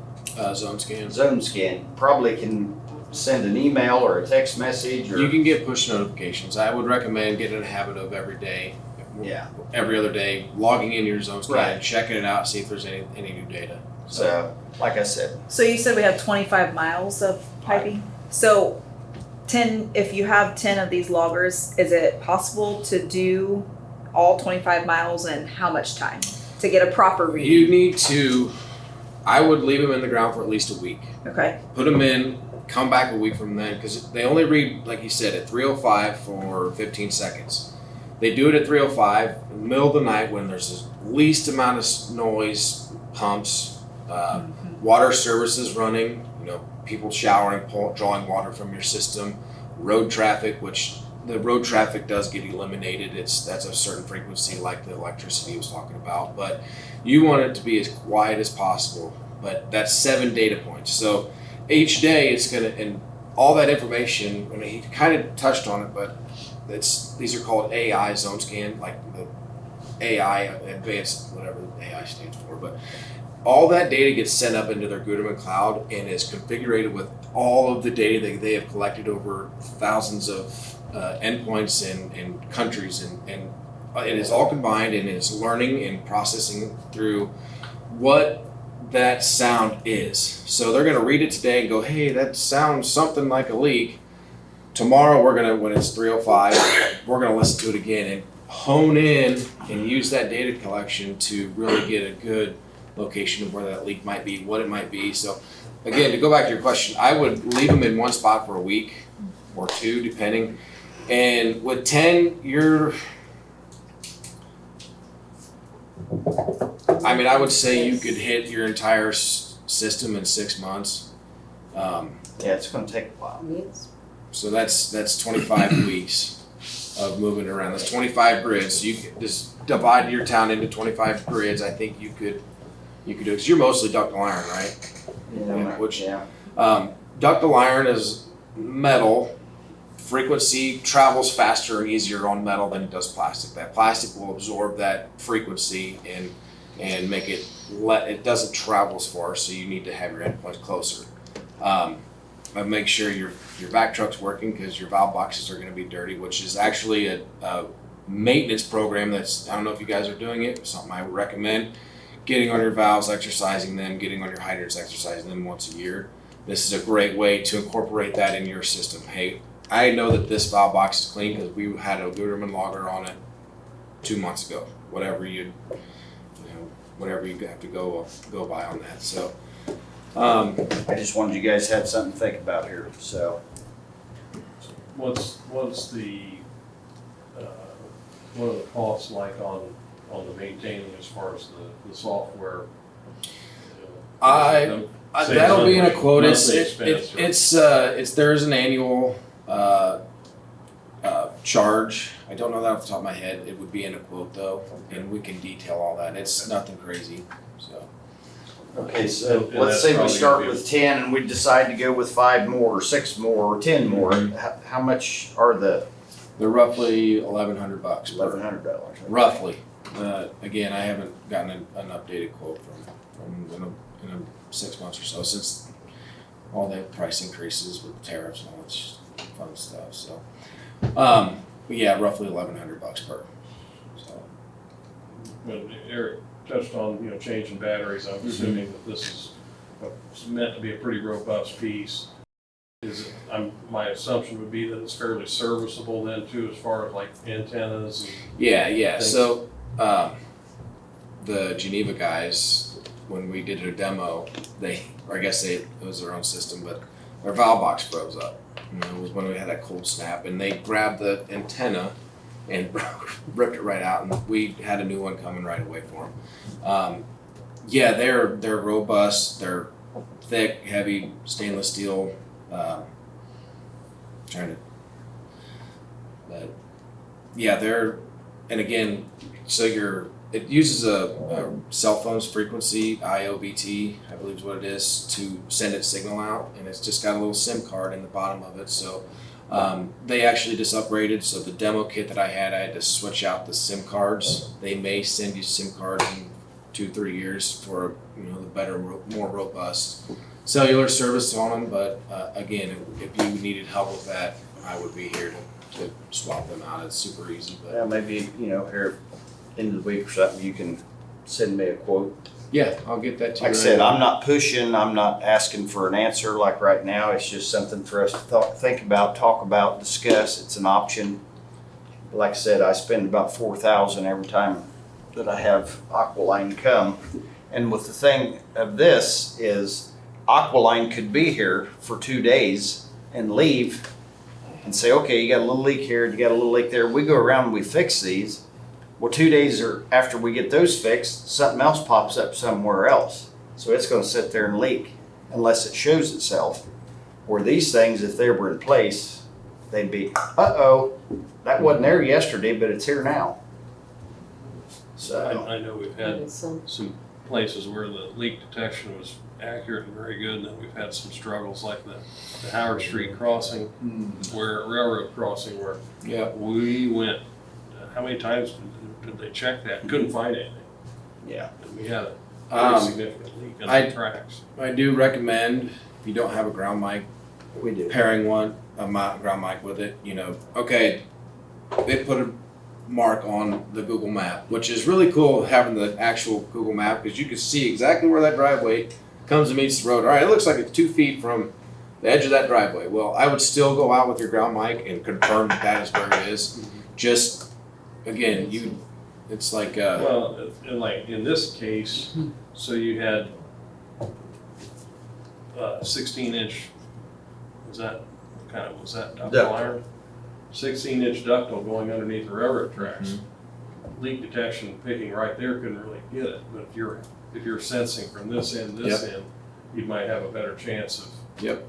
Zone scan. Zone Scan probably can send an email or a text message or. You can get push notifications. I would recommend getting in a habit of every day, Yeah. every other day, logging in your zone scan, Right. checking it out, see if there's any new data. So, like I said, So you said we have 25 miles of piping? So 10, if you have 10 of these loggers, is it possible to do all 25 miles in how much time to get a proper reading? You need to, I would leave them in the ground for at least a week. Okay, Put them in, come back a week from then, because they only read, like you said, at 3:05 for 15 seconds. They do it at 3:05 in the middle of the night when there's the least amount of noise, pumps, water services running, people showering, drawing water from your system, road traffic, which the road traffic does get eliminated. That's a certain frequency like the electricity he was talking about, but you want it to be as quiet as possible. But that's 7 data points. So each day it's gonna, and all that information, I mean, he kind of touched on it, but these are called AI zone scan, like the AI, advanced, whatever AI stands for, but all that data gets sent up into their Guterman cloud and is configured with all of the data that they have collected over thousands of endpoints and countries, and it is all combined and is learning and processing through what that sound is. So they're going to read it today and go, hey, that sounds something like a leak. Tomorrow when it's 3:05, we're going to listen to it again and hone in and use that data collection to really get a good location of where that leak might be, what it might be. So again, to go back to your question, I would leave them in one spot for a week or 2, depending. And with 10, I would say you could hit your entire system in 6 months. yeah, it's going to take a while. So that's 25 weeks of moving around. That's 25 grids. So you could just divide your town into 25 grids. I think you could do it, because you're mostly ductile iron, right? Yeah. Ductile iron is metal. Frequency travels faster and easier on metal than it does plastic. That plastic will absorb that frequency and make it it doesn't travel as far, so you need to have your endpoints closer. But make sure your vac truck's working, because your valve boxes are going to be dirty, which is actually a maintenance program that's, I don't know if you guys are doing it, something I would recommend. Getting on your valves, exercising them, getting on your hydrants, exercising them once a year. This is a great way to incorporate that in your system. Hey, I know that this valve box is clean because we had a Guterman logger on it 2 months ago. Whatever you have to go by on that. So, I just wanted you guys to have something to think about here. So, What's the what are the costs like on the maintaining as far as the software? that'll be in a quote. Monthly expense, There is an annual charge. I don't know that off the top of my head. It would be in a quote though, and we can detail all that. It's nothing crazy. So. okay, so And let's that's say we probably start gonna be- with 10 and we decide to go with 5 more or 6 more or 10 more. How much are the They're roughly $1,100 per $1,100? roughly. Again, I haven't gotten an updated quote from in 6 months or so since all the price increases with tariffs and all that fun stuff. So, but yeah, roughly $1,100 per. So, When Eric touched on, changing batteries, I'm assuming that this is meant to be a pretty robust piece. My assumption would be that it's fairly serviceable then too, as far as like antennas and. yeah. Thanks. So, the Geneva guys, when we did a demo, it was their own system, but their valve box froze up. It was when we had that cold snap, and they grabbed the antenna and ripped it right out, and we had a new one coming right away for them. Yeah, they're robust. They're thick, heavy stainless steel. But yeah, and again, so it uses a cell phone's frequency, IOBT, I believe is what it is, to send its signal out, and it's just got a little SIM card in the bottom of it. So they actually just upgraded. So the demo kit that I had to switch out the SIM cards. They may send you SIM cards in 2-3 years for the better, more robust cellular service on them. But again, if you needed help with that, I would be here to swap them out. It's super easy. But Yeah, maybe, here, end of the week or something, you can send me a quote. yeah, I'll get that to you. Like I said, I'm not pushing, I'm not asking for an answer like right now. It's just something for us to think about, talk about, discuss. It's an option. Like I said, I spend about $4,000 every time that I have Aqualine come. And with the thing of this is Aqualine could be here for 2 days and leave and say, okay, you got a little leak here, you got a little leak there. We go around and we fix these. Well, 2 days after we get those fixed, something else pops up somewhere else. So it's going to sit there and leak unless it shows itself. Where these things, if they were in place, they'd be, uh-oh, that wasn't there yesterday, but it's here now. So I know we've had some places where the leak detection was accurate and very good, and then we've had some struggles like the Howard Street crossing, railroad crossing, where we went, how many times did they check that? Couldn't find anything. yeah. And we had a very significant leak in the tracks. I do recommend, if you don't have a ground mic, We do. pairing a ground mic with it. Okay, they put a mark on the Google map, which is really cool having the actual Google map, because you can see exactly where that driveway comes and meets the road. All right, it looks like it's 2 feet from the edge of that driveway. Well, I would still go out with your ground mic and confirm that is where it is. Just, again, it's like, Well, and like in this case, so you had 16-inch, was that ductile Ductile. iron? 16-inch ductile going underneath the railroad tracks. Leak detection picking right there couldn't really get it, but if you're sensing from this end, you might have a better chance of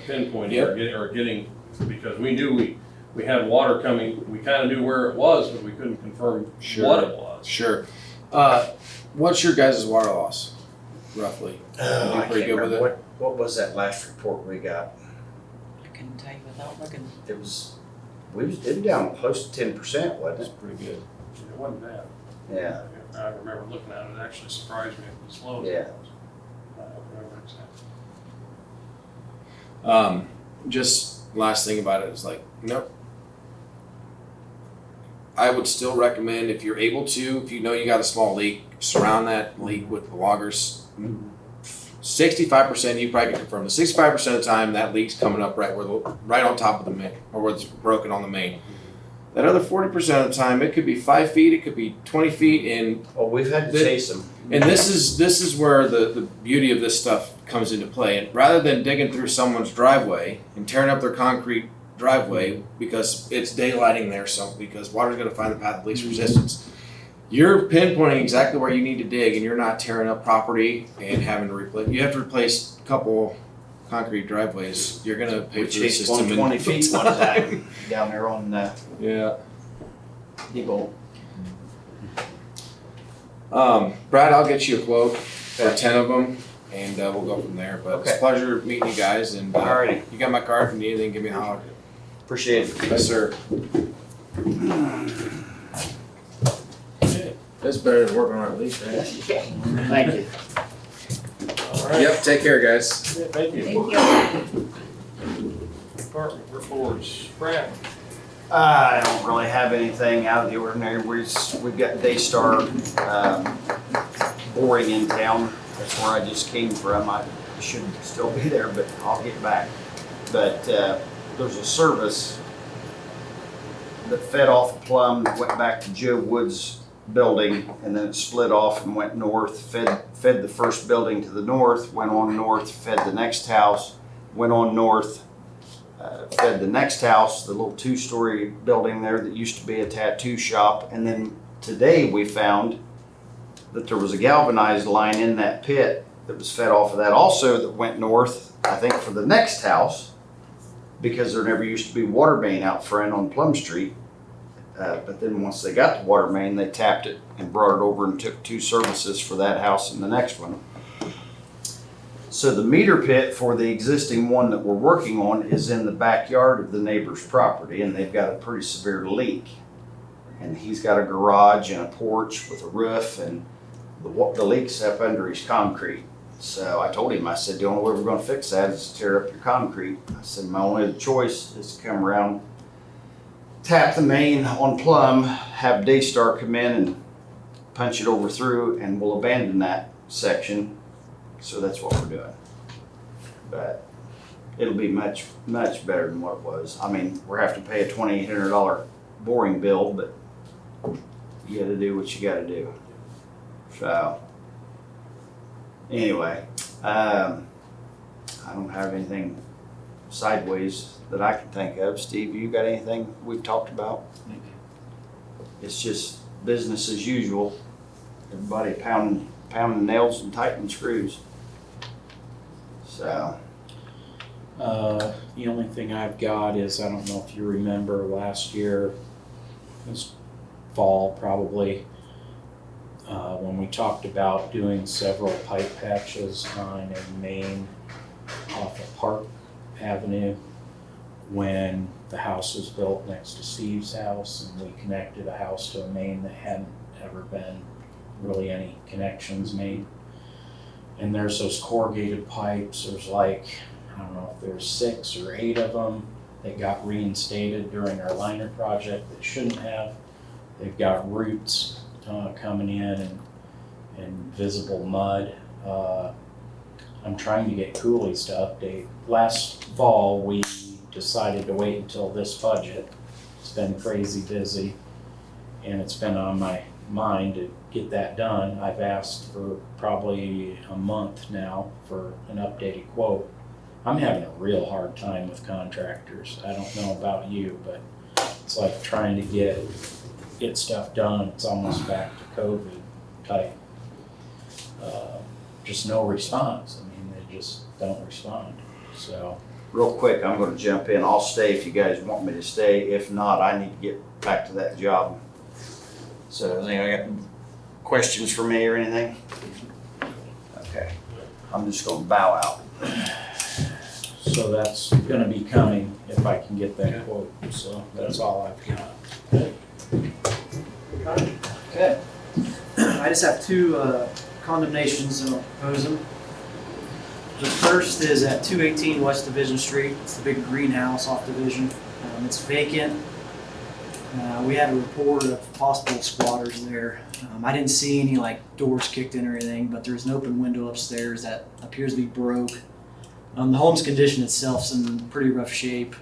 pinpointing or getting, because we knew we had water coming, we kind of knew where it was, but we couldn't confirm what it was. Sure. What's your guys' water loss, roughly? Oh, You I pretty can't good with remember. it? What was that last report we got? I couldn't tell you without looking. It was down close to 10%, wasn't That's it? pretty good. It wasn't bad. Yeah. I remember looking at it, it actually surprised me it was slow as Yeah. it was. I don't remember exactly. Just last thing about it is nope. I would still recommend, if you're able to, if you know you got a small leak, surround that leak with the loggers. 65%, you probably can confirm the 65% of the time that leak's coming up right on top of the main, or where it's broken on the main. That other 40% of the time, it could be 5 feet, it could be 20 feet, and We've had to chase them. And this is where the beauty of this stuff comes into play. And rather than digging through someone's driveway and tearing up their concrete driveway because it's daylighting there, because water's going to find the path of least resistance, you're pinpointing exactly where you need to dig, and you're not tearing up property and having to replace. You have to replace a couple concrete driveways. You're going to pay We for the chased system. 120 feet one time down there on Yeah. Debo. Brad, I'll get you a quote for 10 of them, and we'll go from there. But it's a Okay. pleasure meeting you guys. And Alrighty. you got my card. If you need anything, give me a holler. Appreciate it. Yes, sir. That's better than working on our lease, right? Thank you. All All right. Yep, take care, guys. Yeah, thank you. Thank you. Department reports. Brad? I don't really have anything out of the ordinary. We've got Daystar boring in town. That's where I just came from. I should still be there, but I'll get back. But there's a service that fed off of Plum, went back to Joe Wood's building, and then it split off and went north, fed the first building to the north, went on north, fed the next house, went on north, fed the next house, the little 2-story building there that used to be a tattoo shop. And then today we found that there was a galvanized line in that pit that was fed off of that also that went north, I think for the next house, because there never used to be water main out front on Plum Street. But then once they got the water main, they tapped it and brought it over and took 2 services for that house and the next one. So the meter pit for the existing one that we're working on is in the backyard of the neighbor's property, and they've got a pretty severe leak. And he's got a garage and a porch with a roof, and the leak's up under his concrete. So I told him, I said, the only way we're gonna fix that is to tear up your concrete. I said, my only other choice is to come around, tap the main on Plum, have Daystar come in and punch it over through, and we'll abandon that section. So that's what we're doing. But it'll be much, much better than what it was. I mean, we're having to pay a $2,800 boring bill, but you gotta do what you gotta do. So anyway, I don't have anything sideways that I can think of. Steve, you got anything we've talked about? It's just business as usual. Everybody pounding nails and tightening screws. So The only thing I've got is, I don't know if you remember last year, this fall probably, when we talked about doing several pipe patches on a main off of Park Avenue when the house was built next to Steve's house, and we connected a house to a main that hadn't ever been really any connections made. And there's those corrugated pipes, there's like, I don't know if there's 6 or 8 of them that got reinstated during our liner project that shouldn't have. They've got roots coming in and visible mud. I'm trying to get Coolies to update. Last fall, we decided to wait until this budget. It's been crazy busy, and it's been on my mind to get that done. I've asked for probably a month now for an updated quote. I'm having a real hard time with contractors. I don't know about you, but it's like trying to get stuff done. It's almost back to COVID type. Just no response. I mean, they just don't respond. So real quick, I'm gonna jump in. I'll stay if you guys want me to stay. If not, I need to get back to that job. So, does anybody got questions for me or anything? Okay, I'm just gonna bow out. So that's gonna be coming if I can get that quote, so that's all I've got. Okay. I just have 2 condemnations and I'll propose them. The first is at 218 West Division Street. It's the big greenhouse off Division. It's vacant. We had a report of possible squatters there. I didn't see any like doors kicked in or anything, but there's an open window upstairs that appears to be broke. The home's condition itself's in pretty rough shape.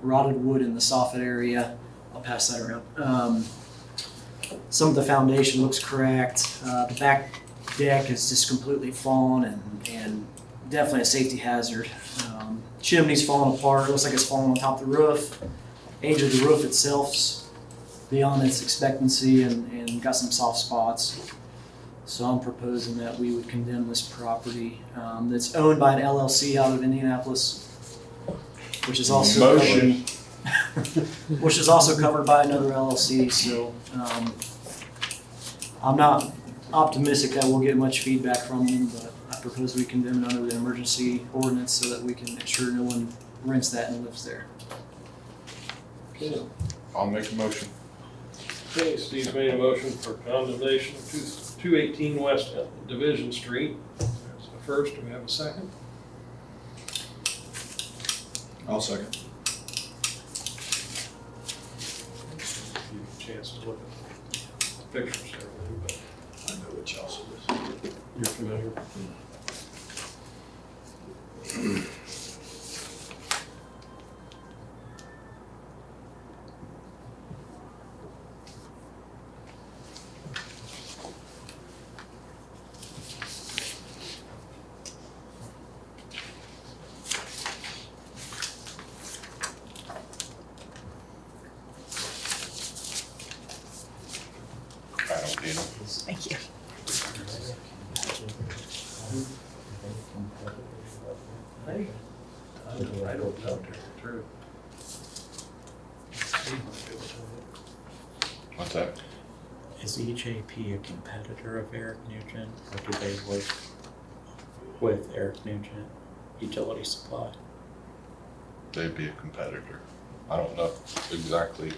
Rotted wood in the soffit area. I'll pass that around. Some of the foundation looks cracked. The back deck is just completely fallen and definitely a safety hazard. Chimney's falling apart. It looks like it's falling on top of the roof. Age of the roof itself's beyond its expectancy and got some soft spots. So I'm proposing that we would condemn this property that's owned by an LLC out of Indianapolis, which is also which is also covered by another LLC. So I'm not optimistic that we'll get much feedback from them, but I propose we condemn it under the emergency ordinance so that we can ensure no one rents that and lives there. Okay. I'll make a motion. Okay, Steve made a motion for condemnation of 218 West Division Street. There's a first, do we have a second? I'll second. Give you a chance to look at the pictures and everything, but I know what y'all is. you're familiar. I don't need them. Thank you. I don't know, true. What's that? Is EJP a competitor of Eric Nugent, or do they work with Eric Nugent Utility Supply? They'd be a competitor. I don't know exactly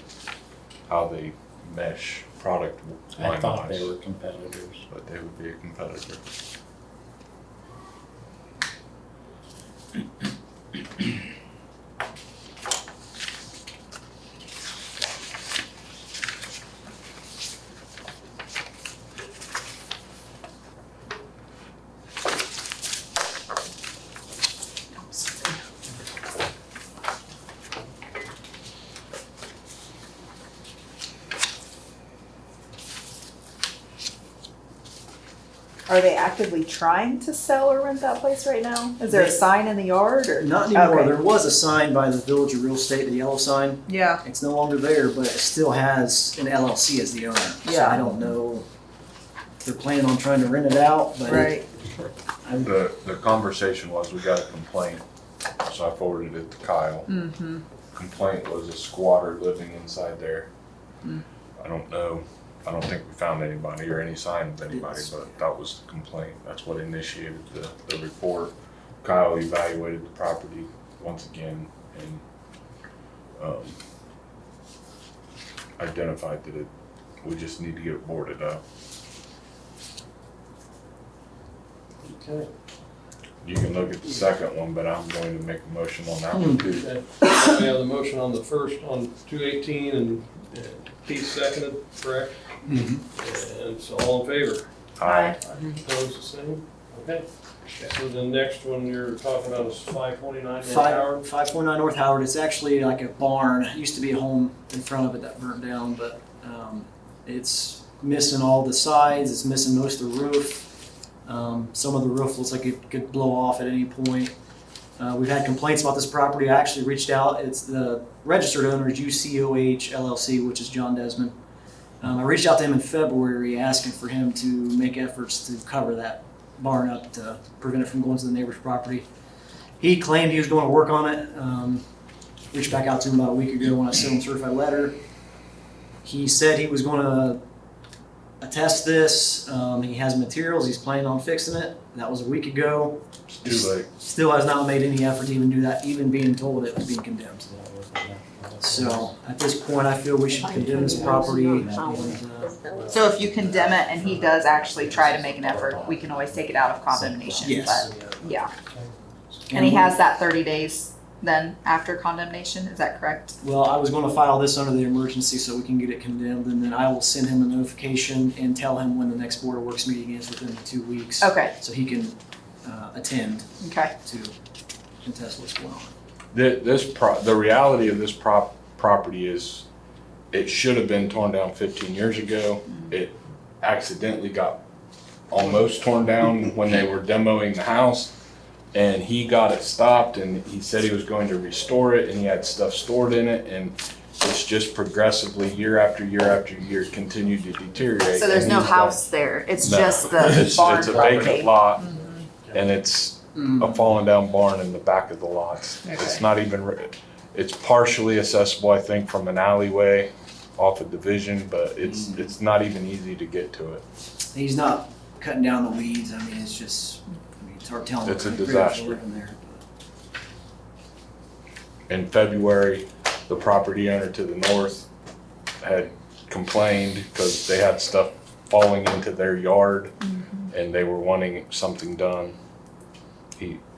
how they mesh product I line thought they wise, were competitors. but they would be a competitor. Are they actively trying to sell or rent that place right now? Is there a sign in the yard or? Not anymore. Okay. There was a sign by the Village of Real Estate, the yellow sign. Yeah. It's no longer there, but it still has an LLC as the owner. So Yeah. I don't know if they're planning on trying to rent it out, but Right. The conversation was we got a complaint, so I forwarded it to Kyle. Mm-hmm. Complaint was a squatter living inside there. Mm. I don't know. I don't think we found anybody or any sign of anybody, but that was the complaint. That's what initiated the report. Kyle evaluated the property once again and identified that we just need to get it boarded up. Okay. You can look at the second one, but I'm going to make a motion on that one too. Okay. So we have the motion on the first, on 218, and Keith seconded, correct? And so all in favor? Aye. Opposed, the same? Okay. So the next one you're talking about is 529 North Howard? 529 North Howard. It's actually like a barn. It used to be a home in front of it that burnt down, but it's missing all the sides. It's missing most of the roof. Some of the roof looks like it could blow off at any point. We've had complaints about this property. I actually reached out. It's the registered owner is UCOH LLC, which is John Desmond. I reached out to him in February asking for him to make efforts to cover that barn up to prevent it from going to the neighbor's property. He claimed he was going to work on it. Reached back out to him about a week ago when I sent him a certified letter. He said he was going to attest this. He has materials. He's planning on fixing it. That was a week ago. It's too late. Still has not made any effort to even do that, even being told it was being condemned. So at this point, I feel we should condemn this property. And, So if you condemn it and he does actually try to make an effort, we can always take it out of condemnation. yes. But, yeah. And he has that 30 days then after condemnation, is that correct? Well, I was going to file this under the emergency so we can get it condemned, and then I will send him a notification and tell him when the next Board of Works meeting is within 2 weeks. Okay, So he can attend okay. to contest what's going on. The reality of this property is it should have been torn down 15 years ago. It accidentally got almost torn down when they were demoing the house, and he got it stopped, and he said he was going to restore it, and he had stuff stored in it, and it's just progressively year after year after year continued to deteriorate. So there's And no he's got- house there, it's No. just the barn It's a property. vacant lot, and it's a fallen down barn in the back of the lots. It's Okay. not even, it's partially accessible, I think, from an alleyway off of Division, but it's not even easy to get to it. He's not cutting down the weeds. I mean, it's just, it's hard telling. It's a what critters disaster. are living there. In February, the property owner to the north had complained because they had stuff falling into their yard and they were wanting something done.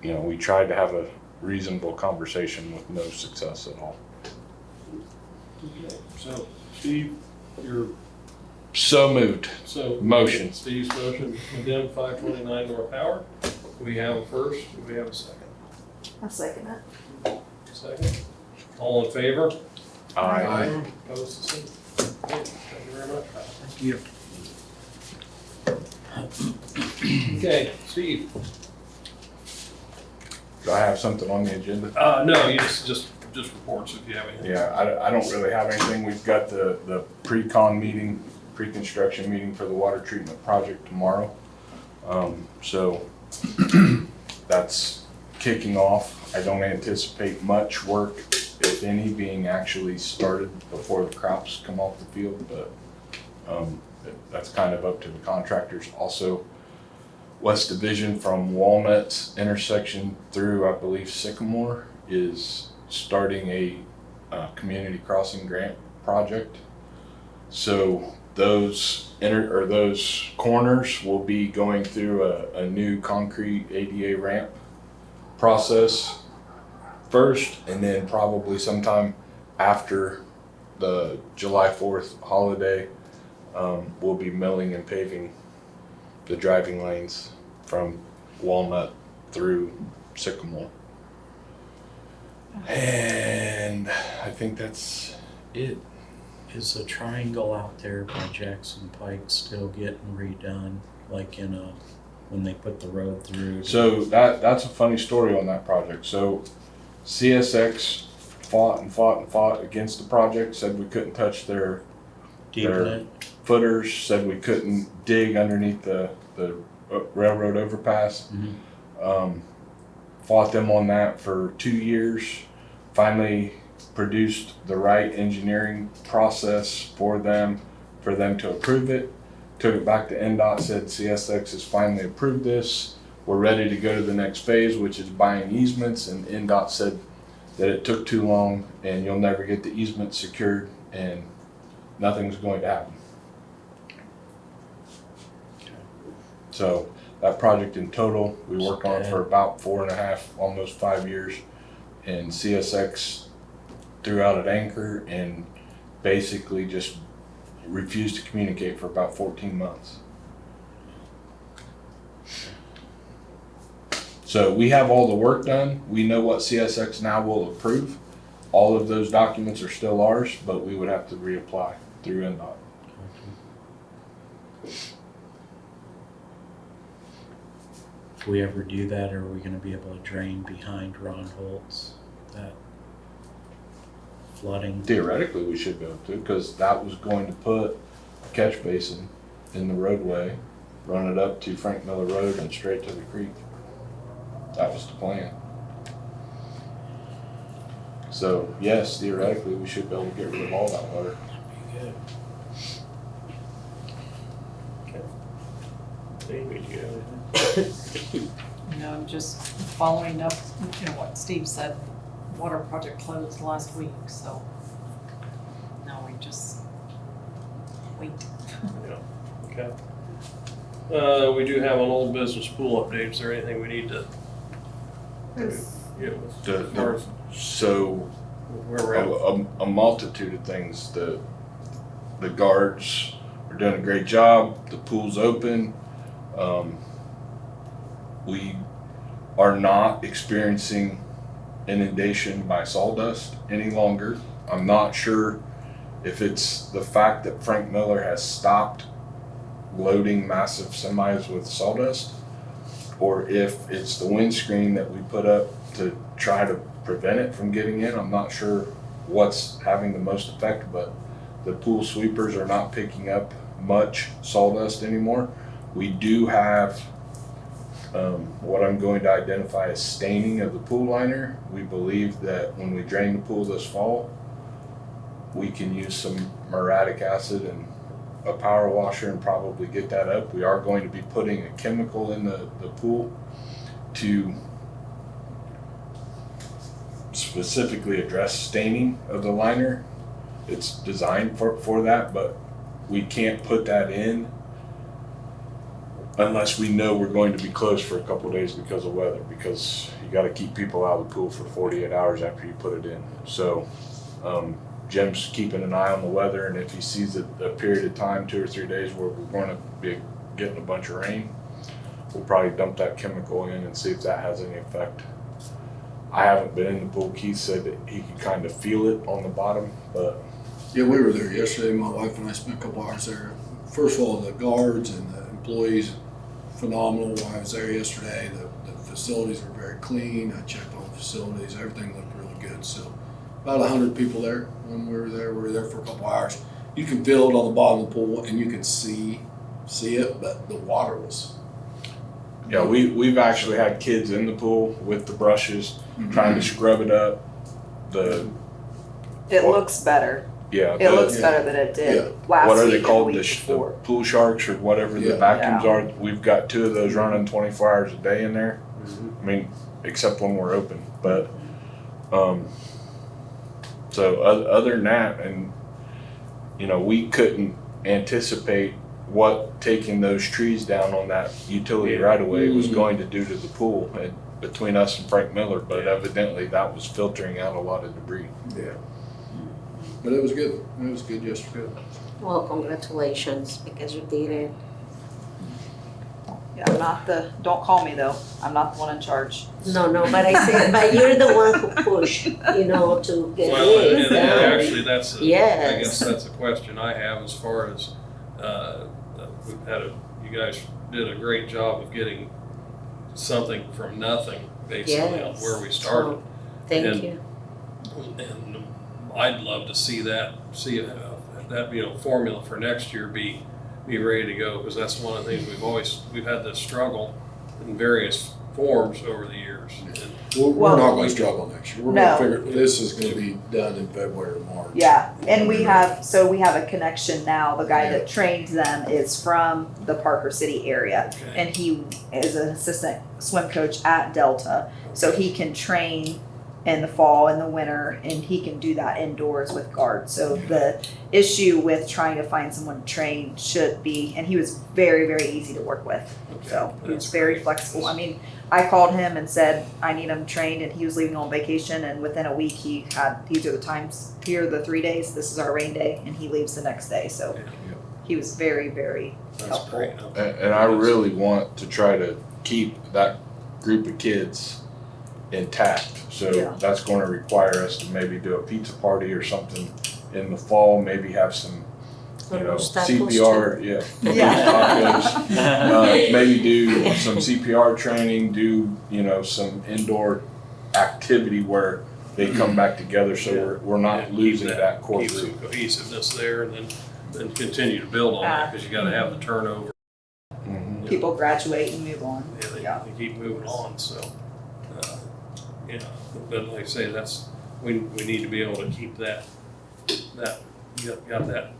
we tried to have a reasonable conversation with no success at all. Okay, so Steve, you're, So moved. so. Motion. Steve's motion to condemn 529 North Howard. Do we have a first? Do we have a second? I'll second it. Second. All in favor? Aye. Opposed, the same. Okay, thank you very much. Thank you. Okay, Steve. Do I have something on the agenda? No, you just reports if you have anything. Yeah, I don't really have anything. We've got the pre-con meeting, pre-construction meeting for the water treatment project tomorrow. So that's kicking off. I don't anticipate much work, if any, being actually started before the crops come off the field, but that's kind of up to the contractors. Also, West Division from Walnuts intersection through, I believe, Sycamore is starting a community crossing grant project. So those those corners will be going through a new concrete ADA ramp process first, and then probably sometime after the July 4th holiday, we'll be milling and paving the driving lanes from Walnut through Sycamore. And I think that's it. Is the triangle out there by Jackson Pike still getting redone, like when they put the road through? So that's a funny story on that project. So CSX fought against the project, said we couldn't touch their footers, said we couldn't dig underneath the railroad overpass. Mhm. Fought them on that for 2 years. Finally produced the right engineering process for them to approve it. Took it back to NDOT, said CSX has finally approved this. We're ready to go to the next phase, which is buying easements, and NDOT said that it took too long and you'll never get the easement secured and nothing's going to happen. So that project in total, we worked on it for about 4.5, almost 5 years, and CSX threw out an anchor and basically just refused to communicate for about 14 months. So we have all the work done. We know what CSX now will approve. All of those documents are still ours, but we would have to reapply through NDOT. If we ever do that, are we gonna be able to drain behind Ron Holt's, that flooding? Theoretically, we should be able to, because that was going to put a catch basin in the roadway, run it up to Frank Miller Road and straight to the creek. That was the plan. So yes, theoretically, we should be able to get rid of all that water. Be good. David, you have anything? I'm just following up, what Steve said, water project closed last week, so now we just wait. Okay. We do have an old business pool update. Is there anything we need to as far as So where we're at? a multitude of things. The guards are doing a great job. The pool's open. We are not experiencing inundation by sawdust any longer. I'm not sure if it's the fact that Frank Miller has stopped loading massive semis with sawdust, or if it's the windscreen that we put up to try to prevent it from getting in. I'm not sure what's having the most effect, but the pool sweepers are not picking up much sawdust anymore. We do have what I'm going to identify as staining of the pool liner. We believe that when we drain the pool this fall, we can use some muriatic acid and a power washer and probably get that up. We are going to be putting a chemical in the pool to specifically address staining of the liner. It's designed for that, but we can't put that in unless we know we're going to be closed for a couple of days because of weather, because you gotta keep people out of the pool for 48 hours after you put it in. So, Jim's keeping an eye on the weather, and if he sees a period of time, 2 or 3 days, where we're gonna be getting a bunch of rain, we'll probably dump that chemical in and see if that has any effect. I haven't been in the pool. Keith said that he could kind of feel it on the bottom, but Yeah, we were there yesterday. My wife and I spent a couple hours there. First of all, the guards and the employees, phenomenal. While I was there yesterday, the facilities were very clean. I checked all the facilities. Everything looked really good. So about 100 people there when we were there. We were there for a couple hours. You can feel it on the bottom of the pool, and you can see it, but the water was. yeah, we've actually had kids in the pool with the brushes trying to scrub it up. It looks better. Yeah, It looks better than it did last what are week they and the called? week The before. pool sharks or whatever the Yeah. vacuums are. We've got 2 of those running 24 hours a day in there. I mean, except when we're open. But so other than that, and we couldn't anticipate what taking those trees down on that utility right away was going to do to the pool and between us and Frank Miller. But evidently that was filtering out a lot of debris. Yeah. But it was good. It was good yesterday. Well, congratulations, because you did it. Yeah, I'm not don't call me though. I'm not the one in charge. No, but I said, but you're the one who pushed, to get Well, it. and actually, that's Yes. I guess that's a question I have as far as, we've had you guys did a great job of getting something from nothing, basically, on where we started. Thank you. And I'd love to see that formula for next year be ready to go, because that's one of the things we've had this struggle in various forms over the years. We're not going to struggle next year. We're No. going to figure this is going to be done in February or March. Yeah, and we have a connection now. The guy that trained them is from the Parker City area, Okay. and he is an assistant swim coach at Delta, so he can train in the fall and the winter, and he can do that indoors with guards. So the issue with trying to find someone to train should be, and he was very, very easy to work with. So he was very flexible. I mean, I called him and said, I need him trained, and he was leaving on vacation, and within a week these are the times, here are the 3 days, this is our rain day, and he leaves the next day. So he was very, very helpful. Great. And I really want to try to keep that group of kids intact. So that's going to require us to maybe do a pizza party or something in the fall, maybe have some CPR, tacos. Maybe do some CPR training, do some indoor activity where they come back together, so we're not losing that core keep group. some cohesiveness there, and then continue to build on that, because you got to have the turnover. People graduate and move on. They keep moving on. So but like I say, we need to be able to keep that got that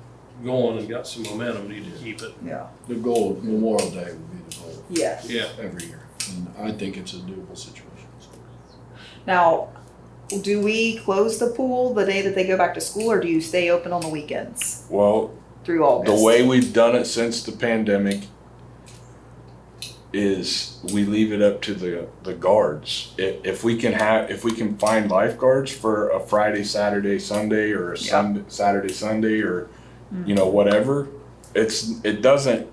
going and got some momentum. We need to keep it. Yeah. The goal, Memorial Day would be the goal. Yeah. Every year. And I think it's a doable situation. Now, do we close the pool the day that they go back to school, or do you stay open on the weekends Well, through August? the way we've done it since the pandemic is we leave it up to the guards. If we can find lifeguards for a Friday, Saturday, Sunday, or a Saturday, Sunday, or whatever, it doesn't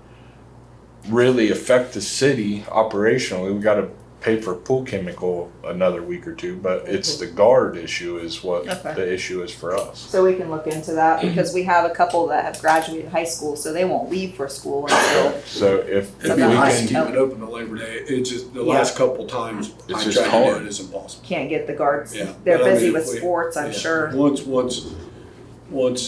really affect the city operationally. We got to pay for pool chemical another week or two, but it's the guard issue is what the issue is for us. So we can look into that, because we have a couple that have graduated high school, so they won't leave for school until. So if we It'd be nice to can, keep it open to Labor Day. It's just the last couple times I It's tried just to hard. do it, it's impossible. Can't get the guards. Yeah. They're But I busy mean, with sports, I'm sure. Once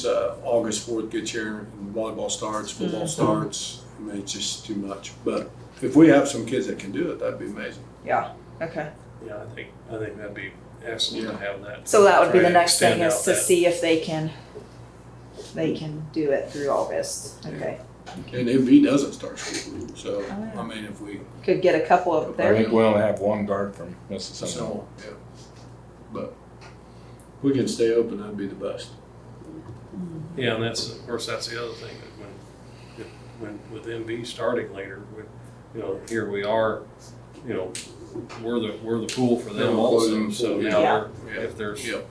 August 4th gets here and volleyball starts, football starts, I mean, it's just too much. But if we have some kids that can do it, that'd be amazing. Yeah. Okay. Yeah, I think that'd be excellent to have that. So that would be Try the to next thing, extend is out to that. see if they can do it through August. Okay. And if he doesn't start school, so, yeah. I mean, if we, Could get a couple of I there. think we only have one guard from Mississippi. so, yeah. But if we can stay open, that'd be the best. Yeah, and that's the other thing, that when with MV starting later, you know, here we are, you know, we're the pool for them Yeah, also, closing so pool, now yeah. they're, if there's, Yep.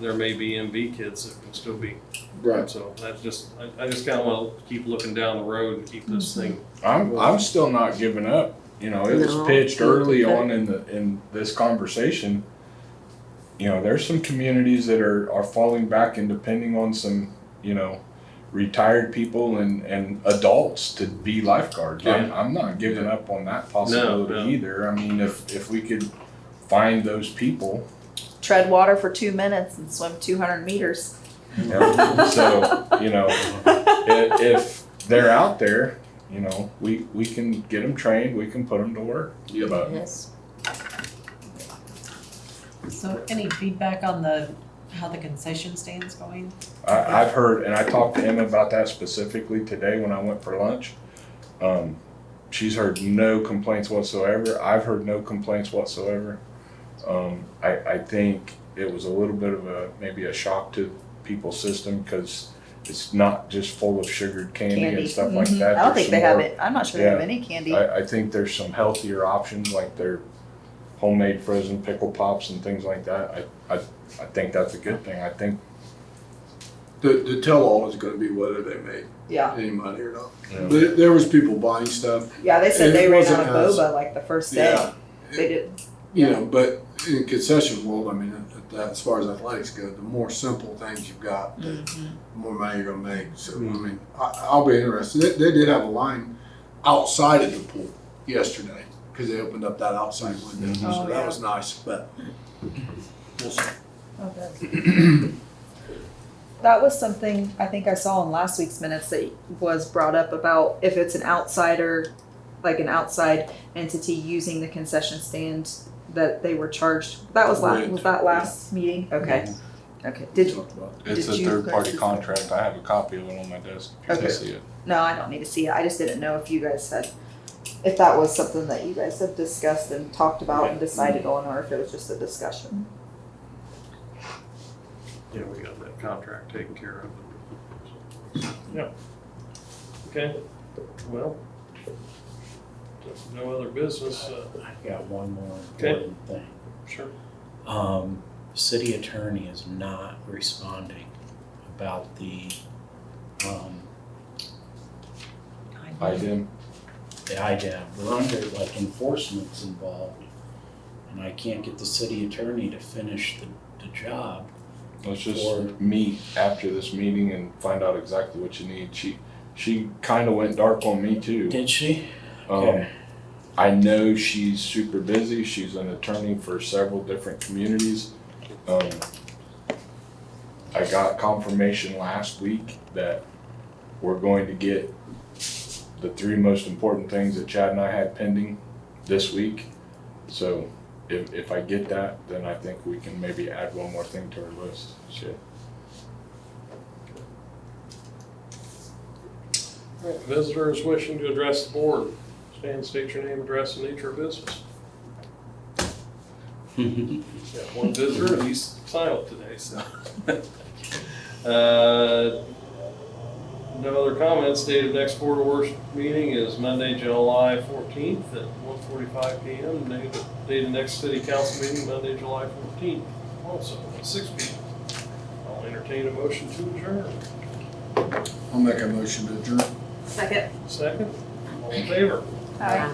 there may be MV kids that can still be, Right. so that's just, I just kinda wanna keep looking down the road and keep this thing. I'm still not giving up. You know, it was No, pitched don't early give up. on in this conversation. You know, there's some communities that are falling back and depending on some, you know, retired people and adults to be lifeguards. I'm not giving up on that possibility No. either. I mean, if we could find those people, Tread water for 2 minutes and swim 200 meters. you know, so, you know, if they're out there, you know, we can get them trained, we can put them to work. Yep. But Yes. So any feedback on how the concession stand's going? I've heard, and I talked to Emma about that specifically today when I went for lunch. She's heard no complaints whatsoever. I've heard no complaints whatsoever. I think it was a little bit of maybe a shock to people's system because it's not just full of sugared candy and stuff like Mhm. that. I don't There's think they some have more- it. I'm not sure they have Yeah. any candy. I think there's some healthier options like their homemade frozen pickle pops and things like that. I think that's a good thing. I think The tell-all is gonna be whether they made Yeah. any money or not. you know, But there was people buying stuff, Yeah, they said It they ran wasn't out of as- boba like the first day. yeah. They did. You know, but in concession world, I mean, as far as athletics go, the more simple things you've got, the more money you're gonna make. So, I mean, I'll be interested. They did have a line outside of the pool yesterday because they opened up that outside window. Mhm. So Oh, that yeah. was nice, but we'll see. Okay. That was something I think I saw in last week's minutes that was brought up about if it's an outsider, like an outside entity using the concession stand, that they were charged. That was last. Was that last meeting? Okay. Okay. Did you? Talked about it. it's a Did you third-party guys- contract. I have a copy of it on my desk. You can Okay. see it. No, I don't need to see it. I just didn't know if you guys had, if that was something that you guys had discussed and talked about and decided on, or if it was just a discussion. Yeah, we got that contract taken care of. Yeah. Okay, well, if no other business, I've got one more Okay. important thing. sure. City attorney is not responding about the IDEM. IDAM. We're under, like, enforcement's involved, and I can't get the city attorney to finish the job. Let's just Or- meet after this meeting and find out exactly what you need. She kind of went dark on me too. Did she? Um, Okay. I know she's super busy. She's an attorney for several different communities. I got confirmation last week that we're going to get the 3 most important things that Chad and I had pending this week. So if I get that, then I think we can maybe add one more thing to our list. So, All right, visitors wishing to address the board, stand, state your name, address, and nature of business. Got one visitor, and he's silent today, so. No other comments. Date of next Board of Worship meeting is Monday, July 14th at 1:45 p.m. Date of next City Council meeting, Monday, July 14th, also at 6 p.m. I'll entertain a motion to adjourn. I'll make a motion to adjourn. Second. Second, all in favor? Hi.